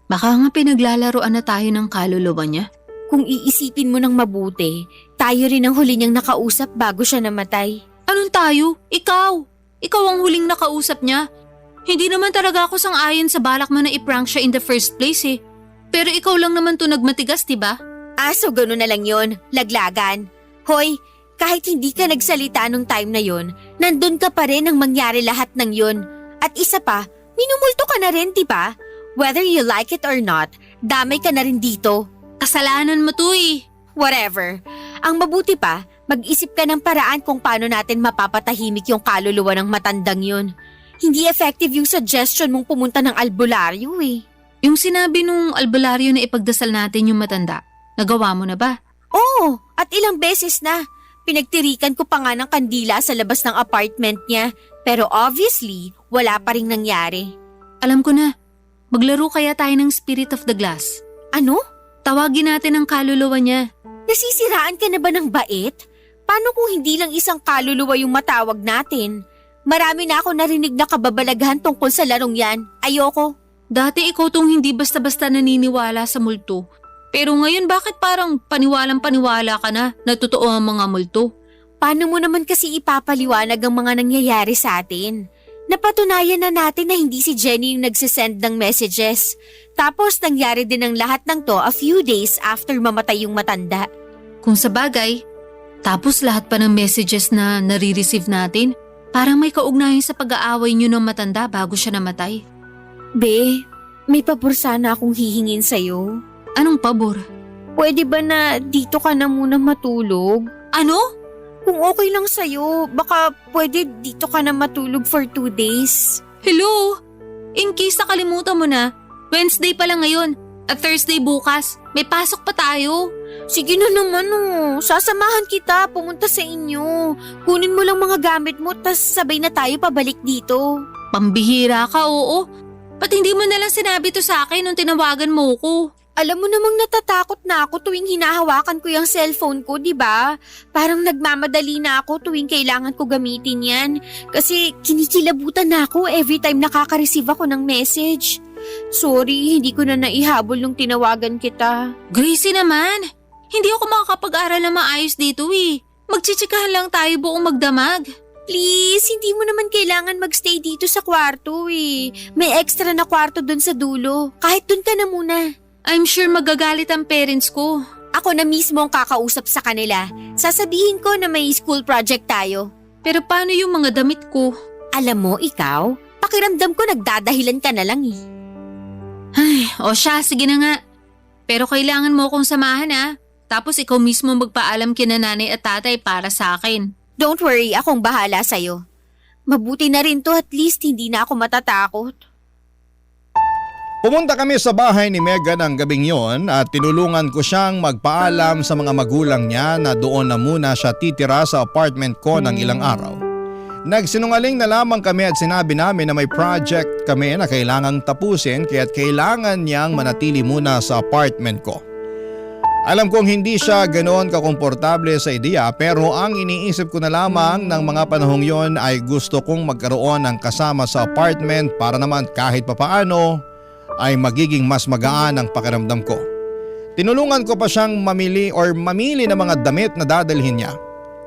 F: Baka nga pinaglalaroan na tayo ng kaluluwa niya.
D: Kung iisipin mo ng mabuti, tayo rin ang huli niyang nakausap bago siya namatay.
F: Anong tayo? Ikaw! Ikaw ang huling nakausap niya. Hindi naman talaga ako sang-ayon sa balak mo na i-prank siya in the first place eh. Pero ikaw lang naman to nagmatigas, diba?
D: So gano'n na lang yon, laglagan. Hoy, kahit hindi ka nagsalita nung time na yon, nandun ka pa rin nang mangyari lahat ng yon. At isa pa, minumulto ka na rin, diba? Whether you like it or not, damay ka na rin dito.
F: Kasalanan mo to eh.
D: Whatever. Ang mabuti pa, mag-isip ka ng paraan kung paano natin mapapatahimik yung kaluluwa ng matandang yun. Hindi effective yung suggestion mong pumunta ng albularyo eh.
F: Yung sinabi nung albularyo na ipagdasal natin yung matanda, nagawa mo na ba?
D: Oo, at ilang beses na. Pinagtirikan ko pa nga ng kandila sa labas ng apartment niya, pero obviously, wala pa ring nangyari.
F: Alam ko na. Maglaro kaya tayo ng Spirit of the Glass.
D: Ano?
F: Tawagin natin ang kaluluwa niya.
D: Nasisiraan ka na ba ng bait? Paano kung hindi lang isang kaluluwa yung matawag natin? Marami na ako narinig na kababalaghan tungkol sa larong yan. Ayoko.
F: Dati ikaw tong hindi basta-basta naniniwala sa multo. Pero ngayon bakit parang paniwalang-paniwala ka na totoo ang mga multo?
D: Paano mo naman kasi ipapaliwanag ang mga nangyayari sa atin? Napatunayan na natin na hindi si Jenny yung nagsisend ng messages. Tapos nangyari din ang lahat ng to a few days after mamatay yung matanda.
F: Kung sa bagay, tapos lahat pa ng messages na nare-receive natin, parang may kaugnayan sa pag-aaway niyo ng matanda bago siya namatay.
D: Be, may pabor sana akong hihingin sa'yo.
F: Anong pabor?
D: Pwede ba na dito ka na muna matulog?
F: Ano?
D: Kung okay lang sa'yo, baka pwede dito ka na matulog for 2 days.
F: Hello? In case nakalimutan mo na, Wednesday pa lang ngayon at Thursday bukas. May pasok pa tayo.
D: Sige na naman sasamahan kita pumunta sa inyo. Kunin mo lang mga gamit mo tas sabay na tayo pabalik dito.
F: Pambihira ka, oo. Ba't hindi mo nalang sinabi to sa akin nung tinawagan mo ko?
D: Alam mo namang natatakot na ako tuwing hinahawakan ko yung cellphone ko, di ba? Parang nagmamadali na ako tuwing kailangan ko gamitin yan. Kasi kinikilabutan na ako every time nakaka-receive ako ng message. Sorry, hindi ko na naihabol nung tinawagan kita.
F: Gracie naman, hindi ako makakapag-aral na maayos dito eh. Magchichikahan lang tayo buong magdamag.
D: Please, hindi mo naman kailangan magstay dito sa kwarto eh. May extra na kwarto dun sa dulo. Kahit dun ka na muna.
F: I'm sure magagalit ang parents ko.
D: Ako na mismo ang kakausap sa kanila. Sasabihin ko na may school project tayo.
F: Pero paano yung mga damit ko?
D: Alam mo, ikaw, pakiramdam ko nagdadahilan ka na lang eh.
F: Ay, o siya, sige na nga. Pero kailangan mo akong samahan ah. Tapos ikaw mismo magpaalam kina nanay at tatay para sa akin.
D: Don't worry, akong bahala sa'yo. Mabuti na rin to, at least hindi na ako matatakot.
C: Pumunta kami sa bahay ni Megan ang gabing yon at tinulungan ko siyang magpaalam sa mga magulang niya na doon na muna siya titira sa apartment ko ng ilang araw. Nagsinungaling na lamang kami at sinabi namin na may project kami na kailangang tapusin kaya't kailangan niyang manatili muna sa apartment ko. Alam kong hindi siya ganoon kakomportable sa ideya pero ang iniisip ko na lamang ng mga panahong yon ay gusto kong magkaroon ng kasama sa apartment para naman kahit papaano ay magiging mas magaan ang pakiramdam ko. Tinulungan ko pa siyang mamili ng mga damit na dadalhin niya.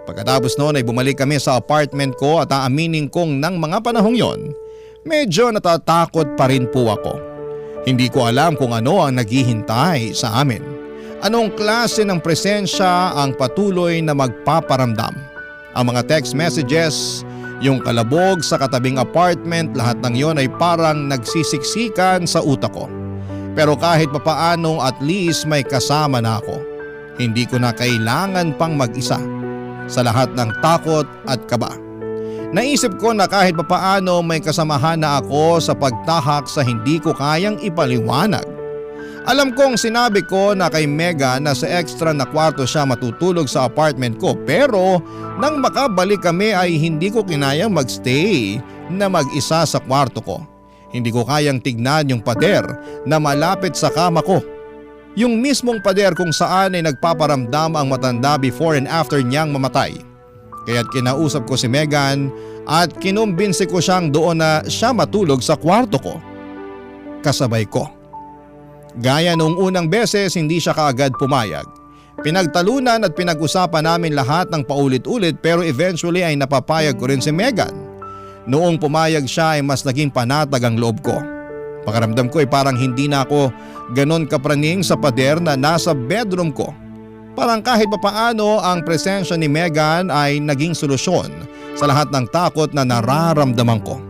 C: Pagkatapos noon ay bumalik kami sa apartment ko at aaminin kong ng mga panahong yon, medyo natatakot pa rin po ako. Hindi ko alam kung ano ang naghihintay sa amin. Anong klase ng presensya ang patuloy na magpaparamdam. Ang mga text messages, yung kalabog sa katabing apartment, lahat ng yon ay parang nagsisiksikan sa utak ko. Pero kahit papaano at least may kasama na ako. Hindi ko na kailangan pang mag-isa sa lahat ng takot at kaba. Naisip ko na kahit papaano may kasamahan na ako sa pagtahak sa hindi ko kayang ipaliwanag. Alam kong sinabi ko na kay Mega na sa extra na kwarto siya matutulog sa apartment ko pero nang makabalik kami ay hindi ko kinayang magstay na mag-isa sa kwarto ko. Hindi ko kayang tignan yung pader na malapit sa kama ko. Yung mismong pader kung saan ay nagpaparamdam ang matanda before and after niyang mamatay. Kaya't kinausap ko si Megan at kinumbinsi ko siyang doon na siya matulog sa kwarto ko. Kasabay ko. Gaya noong unang beses hindi siya kaagad pumayag. Pinagtalunan at pinag-usapan namin lahat ng paulit-ulit pero eventually ay napapayag ko rin si Megan. Noong pumayag siya ay mas naging panatag ang loob ko. Pakiramdam ko ay parang hindi na ako ganon kapraning sa pader na nasa bedroom ko. Parang kahit papaano ang presensya ni Megan ay naging solusyon sa lahat ng takot na nararamdaman ko.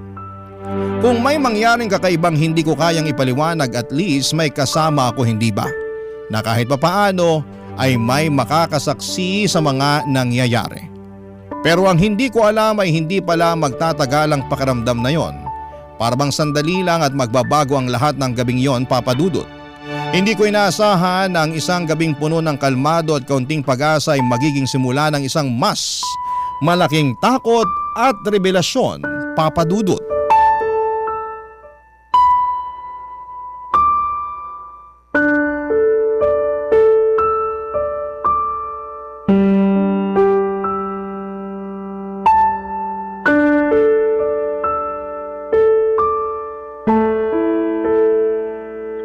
C: Kung may mangyaring kakaibang hindi ko kayang ipaliwanag at least may kasama ako, hindi ba? Na kahit papaano ay may makakasaksi sa mga nangyayari. Pero ang hindi ko alam ay hindi pala magtatagal ang pakiramdam na yon. Para bang sandali lang at magbabago ang lahat ng gabing yon, Papa Dudut. Hindi ko inaasahan na ang isang gabing puno ng kalmado at kaunting pag-asa ay magiging simula ng isang mas malaking takot at revelasyon, Papa Dudut.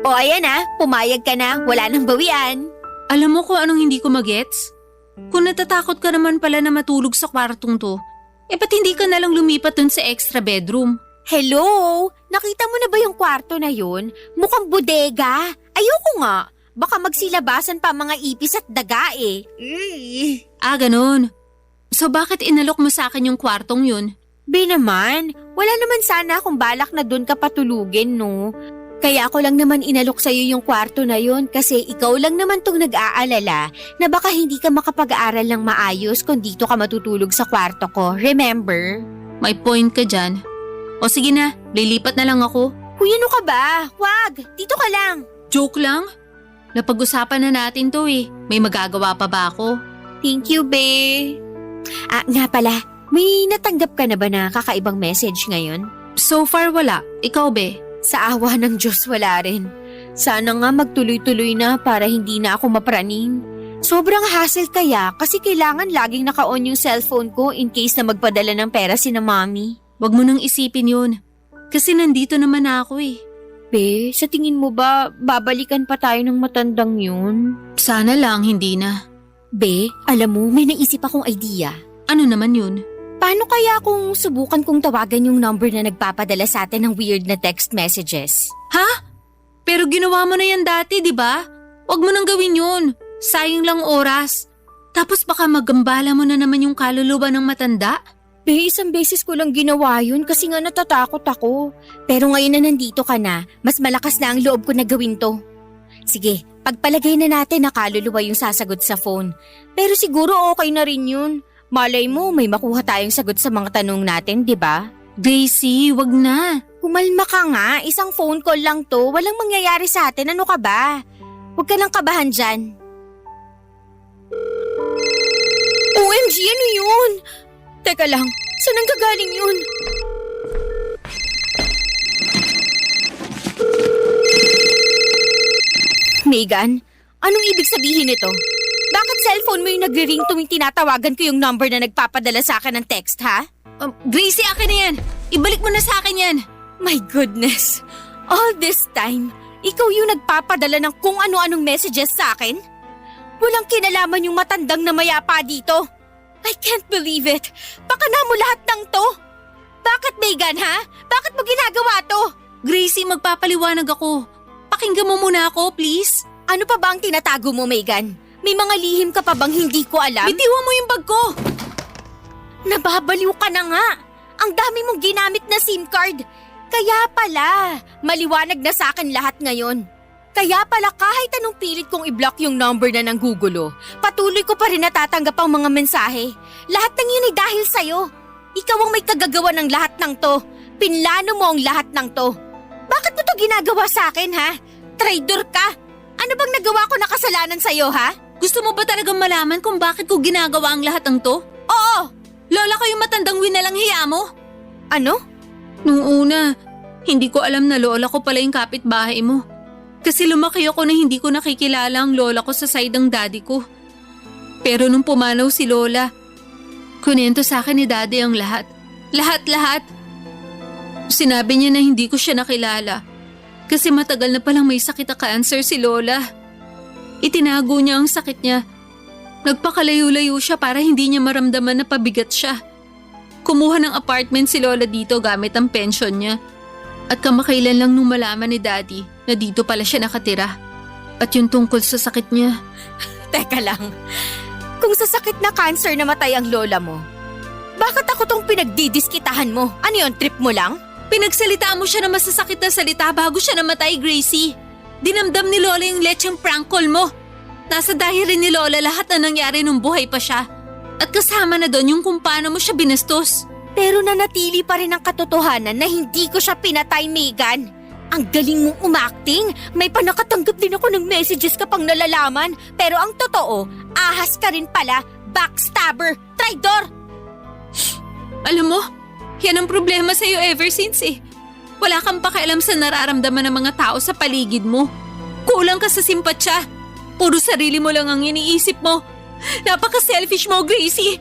D: O ayan na, pumayag ka na, wala nang bawian.
F: Alam mo kung anong hindi ko magets? Kung natatakot ka naman pala na matulog sa kwartong to, ba't hindi ka nalang lumipat dun sa extra bedroom?
D: Hello? Nakita mo na ba yung kwarto na yun? Mukhang bodega. Ayoko nga. Baka magsilabasan pa mga ipis at daga eh.
F: Ah, ganun. So bakit inalok mo sa akin yung kwartong yun?
D: Be naman, wala naman sana akong balak na doon ka patulugin, no? Kaya ako lang naman inalok sa'yo yung kwarto na yun kasi ikaw lang naman tong nag-aalala na baka hindi ka makapag-aaral ng maayos kung dito ka matutulog sa kwarto ko, remember?
F: May point ka dyan. O sige na, lilipat na lang ako.
D: Huy, ano ka ba? Wag, dito ka lang.
F: Joke lang? Napag-usapan na natin to eh. May magagawa pa ba ako?
D: Thank you, be. Ah, nga pala, may natanggap ka na ba na kakaibang message ngayon?
F: So far wala. Ikaw be?
D: Sa awa ng Diyos wala rin. Sana nga magtuloy-tuloy na para hindi na ako mapraning. Sobrang hassle kaya kasi kailangan laging naka-on yung cellphone ko in case na magpadala ng pera si na mami.
F: Wag mo nang isipin yun. Kasi nandito naman ako eh.
D: Be, sa tingin mo ba babalikan pa tayo ng matandang yun?
F: Sana lang hindi na.
D: Be, alam mo may naisip akong idea.
F: Ano naman yun?
D: Paano kaya kung subukan kong tawagan yung number na nagpapadala sa atin ng weird na text messages?
F: Ha? Pero ginawa mo na yan dati, di ba? Wag mo nang gawin yun. Sayang lang oras. Tapos baka magambala mo na naman yung kaluluwa ng matanda.
D: Be, isang beses ko lang ginawa yun kasi nga natatakot ako. Pero ngayon na nandito ka na, mas malakas na ang loob ko na gawin to. Sige, pagpalagay na natin na kaluluwa yung sasagot sa phone. Pero siguro okay na rin yun. Malay mo, may makuha tayong sagot sa mga tanong natin, di ba?
F: Gracie, wag na.
D: Kumalma ka nga, isang phone call lang to. Walang mangyayari sa atin, ano ka ba? Huwag ka nang kabahan dyan. OMG, ano yun? Teka lang, saan ang gagaling yun? Megan, anong ibig sabihin nito? Bakit cellphone mo yung nagre-ring tuwing tinatawagan ko yung number na nagpapadala sa akin ng text, ha?
F: Gracie, akin na yan. Ibalik mo na sa akin yan.
D: My goodness, all this time, ikaw yung nagpapadala ng kung ano-anong messages sa akin? Walang kinalaman yung matandang na mayapa dito. I can't believe it. Baka na mo lahat ng to. Bakit, Megan, ha? Bakit mo ginagawa to?
F: Gracie, magpapaliwanag ako. Pakinggan mo muna ako, please.
D: Ano pa ba ang tinatago mo, Megan? May mga lihim ka pa bang hindi ko alam?
F: Bitiwan mo yung bag ko.
D: Nababaliw ka na nga. Ang dami mong ginamit na SIM card. Kaya pala, maliwanag na sa akin lahat ngayon. Kaya pala kahit anong pilit kong i-block yung number na ng Google, patuloy ko pa rin natatanggap ang mga mensahe. Lahat ng yun ay dahil sa'yo. Ikaw ang may kagagawa ng lahat ng to. Pinlano mo ang lahat ng to. Bakit mo to ginagawa sa akin, ha? Traitor ka! Ano bang nagawa ko na kasalanan sa'yo, ha?
F: Gusto mo ba talagang malaman kung bakit ko ginagawa ang lahat ng to?
D: Oo!
F: Lola ko yung matandang winalang hiya mo.
D: Ano?
F: Nung una, hindi ko alam na lola ko pala yung kapitbahay mo. Kasi lumaki ako na hindi ko nakikilala ang lola ko sa side ng daddy ko. Pero nung pumanaw si lola, kunento sa akin ni daddy ang lahat. Lahat-lahat. Sinabi niya na hindi ko siya nakilala. Kasi matagal na palang may sakit na cancer si lola. Itinago niya ang sakit niya. Nagpakalayo-layo siya para hindi niya maramdaman na pabigat siya. Kumuha ng apartment si lola dito gamit ang pension niya. At kamakailan lang nung malaman ni daddy na dito pala siya nakatira. At yung tungkol sa sakit niya.
D: Teka lang. Kung sa sakit na cancer namatay ang lola mo, bakit ako tong pinagdidiskitahan mo? Ano yun, trip mo lang?
F: Pinagsalita mo siya na masasakit na salita bago siya namatay, Gracie. Dinamdam ni lola yung lecheng prank call mo. Nasa diary ni lola lahat na nangyari nung buhay pa siya. At kasama na doon yung kung paano mo siya binastos.
D: Pero nanatili pa rin ang katotohanan na hindi ko siya pinatay, Megan. Ang galing mong umacting. May panakatanggap din ako ng messages ka pang nalalaman. Pero ang totoo, ahas ka rin pala, backstabber, traidor.
F: Alam mo, yan ang problema sa'yo ever since eh. Wala kang pakialam sa nararamdaman ng mga tao sa paligid mo. Kulang ka sa simpatsya. Puro sarili mo lang ang iniisip mo. Napaka-selfish mo, Gracie.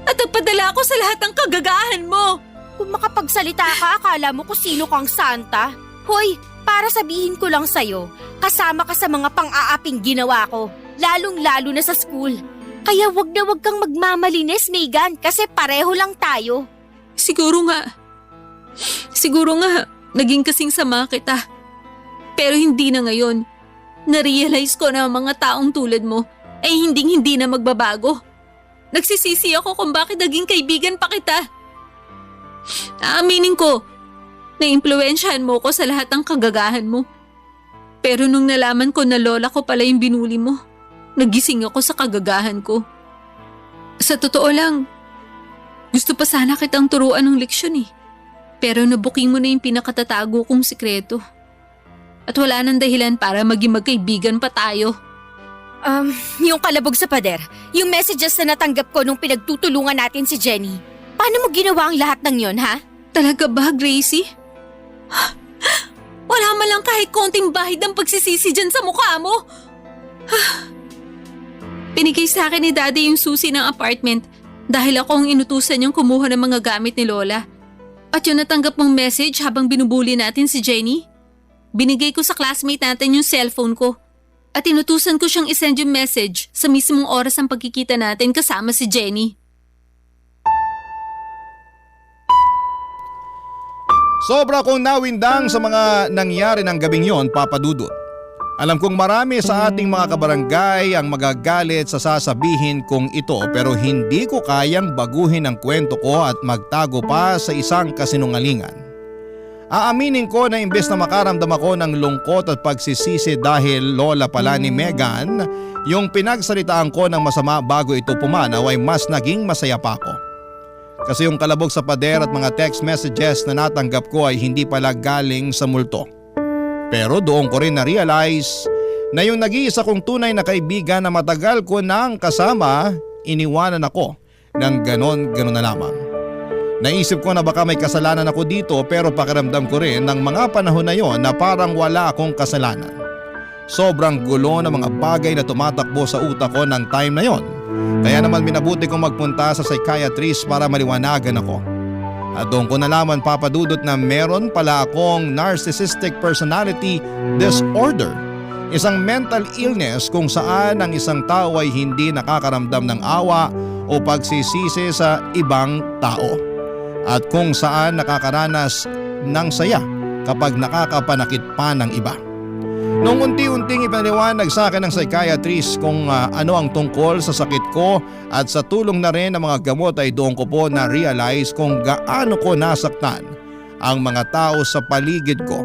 F: At nagpadala ako sa lahat ng kagagahan mo.
D: Kung makapagsalita ka, akala mo kung sino kang santa. Hoy, para sabihin ko lang sa'yo, kasama ka sa mga pang-aaping ginawa ko, lalong-lalo na sa school. Kaya wag na wag kang magmamalinis, Megan, kasi pareho lang tayo.
F: Siguro nga, naging kasing sama kita. Pero hindi na ngayon. Na-realize ko na ang mga taong tulad mo ay hinding-hindi na magbabago. Nagsisisi ako kung bakit naging kaibigan pa kita. Aaminin ko, naimpluwensyahan mo ko sa lahat ng kagagahan mo. Pero nung nalaman ko na lola ko pala yung binuli mo, nagising ako sa kagagahan ko. Sa totoo lang, gusto pa sana kitang turuan ng leksyon eh. Pero nabuking mo na yung pinakatatago kong sikreto. At wala nang dahilan para maging magkaibigan pa tayo.
D: Yung kalabog sa pader, yung messages na natanggap ko nung pinagtutulungan natin si Jenny. Paano mo ginawa ang lahat ng yon, ha?
F: Talaga ba, Gracie? Wala man lang kahit konting bahid ng pagsisisi dyan sa mukha mo. Pinigay sa akin ni Daddy yung susi ng apartment dahil ako ang inutusan niyang kumuha ng mga gamit ni Lola. At yung natanggap mong message habang binubuli natin si Jenny, binigay ko sa classmate natin yung cellphone ko. At inutusan ko siyang isend yung message sa mismong oras ng pagkikita natin kasama si Jenny.
C: Sobra kong nawindang sa mga nangyari ng gabing yon, Papa Dudut. Alam kong marami sa ating mga kabarangay ang magagalit sa sasabihin kong ito pero hindi ko kayang baguhin ang kwento ko at magtago pa sa isang kasinungalingan. Aaminin ko na imbes na makaramdam ako ng lungkot at pagsisisi dahil lola pala ni Megan, yung pinagsalitaan ko ng masama bago ito pumanaw ay mas naging masaya pa ako. Kasi yung kalabog sa pader at mga text messages na natanggap ko ay hindi pala galing sa multo. Pero doon ko rin na-realize na yung nag-iisa kong tunay na kaibigan na matagal ko nang kasama, iniwanan ako ng ganon na lamang. Naisip ko na baka may kasalanan ako dito pero pakiramdam ko rin ng mga panahon na yon na parang wala akong kasalanan. Sobrang gulo ng mga bagay na tumatakbo sa utak ko ng time na yon. Kaya naman minabuti kong magpunta sa psychiatrist para maliwanagan ako. At doon ko nalaman, Papa Dudut, na meron pala akong narcissistic personality disorder. Isang mental illness kung saan ang isang tao ay hindi nakakaramdam ng awa o pagsisisi sa ibang tao. At kung saan nakakaranas ng saya kapag nakakapanakit pa ng iba. Nung unti-unting ipaniwanag sa akin ng psychiatrist kung ano ang tungkol sa sakit ko at sa tulong na rin ng mga gamot ay doon ko po na-realize kung gaano ko nasaktan ang mga tao sa paligid ko.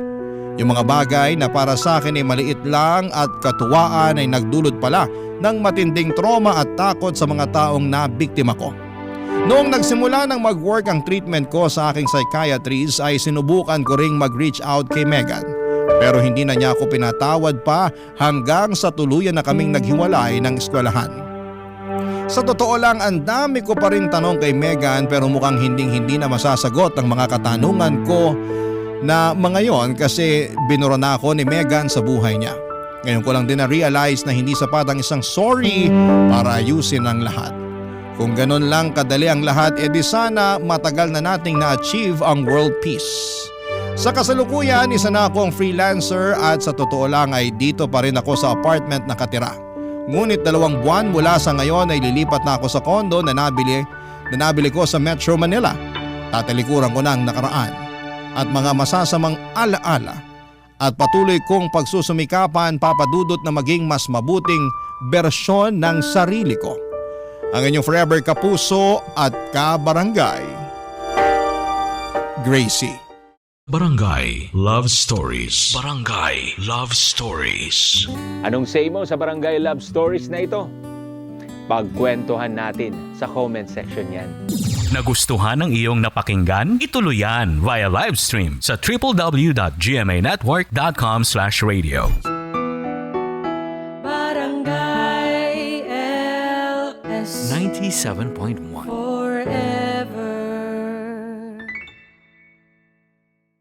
C: Yung mga bagay na para sa akin ay maliit lang at katuwaan ay nagdulot pala ng matinding trauma at takot sa mga taong nabiktima ko. Noong nagsimula ng mag-work ang treatment ko sa aking psychiatrist ay sinubukan ko ring mag-reach out kay Megan. Pero hindi na niya ako pinatawad pa hanggang sa tuluyan na kaming naghiwalay ng eskwelahan. Sa totoo lang, ang dami ko pa ring tanong kay Megan pero mukhang hindi na masasagot ang mga katanungan ko na mga yon kasi binura na ako ni Megan sa buhay niya. Ngayon ko lang din na-realize na hindi sapat ang isang sorry para ayusin ang lahat. Kung ganun lang kadali ang lahat, edi sana matagal na nating na-achieve ang world peace. Sa kasalukuyan, isa na akong freelancer at sa totoo lang ay dito pa rin ako sa apartment nakatira. Ngunit 2 buwan mula sa ngayon ay lilipat na ako sa kondo na nabili ko sa Metro Manila. Tatalikuran ko na ang nakaraan at mga masasamang alaala at patuloy kong pagsusumikapan, Papa Dudut, na maging mas mabuting bersyon ng sarili ko. Ang inyong forever kapuso at kabarangay, Gracie.
A: Barangay Love Stories. Barangay Love Stories.
G: Anong say mo sa Barangay Love Stories na ito? Pagkwentuhan natin sa comment section yan.
H: Nagustuhan ng iyong napakinggan? Ituloy yan via live stream sa www.gmanetwork.com/radio.
B: Barangay LS
H: 97.1
B: 4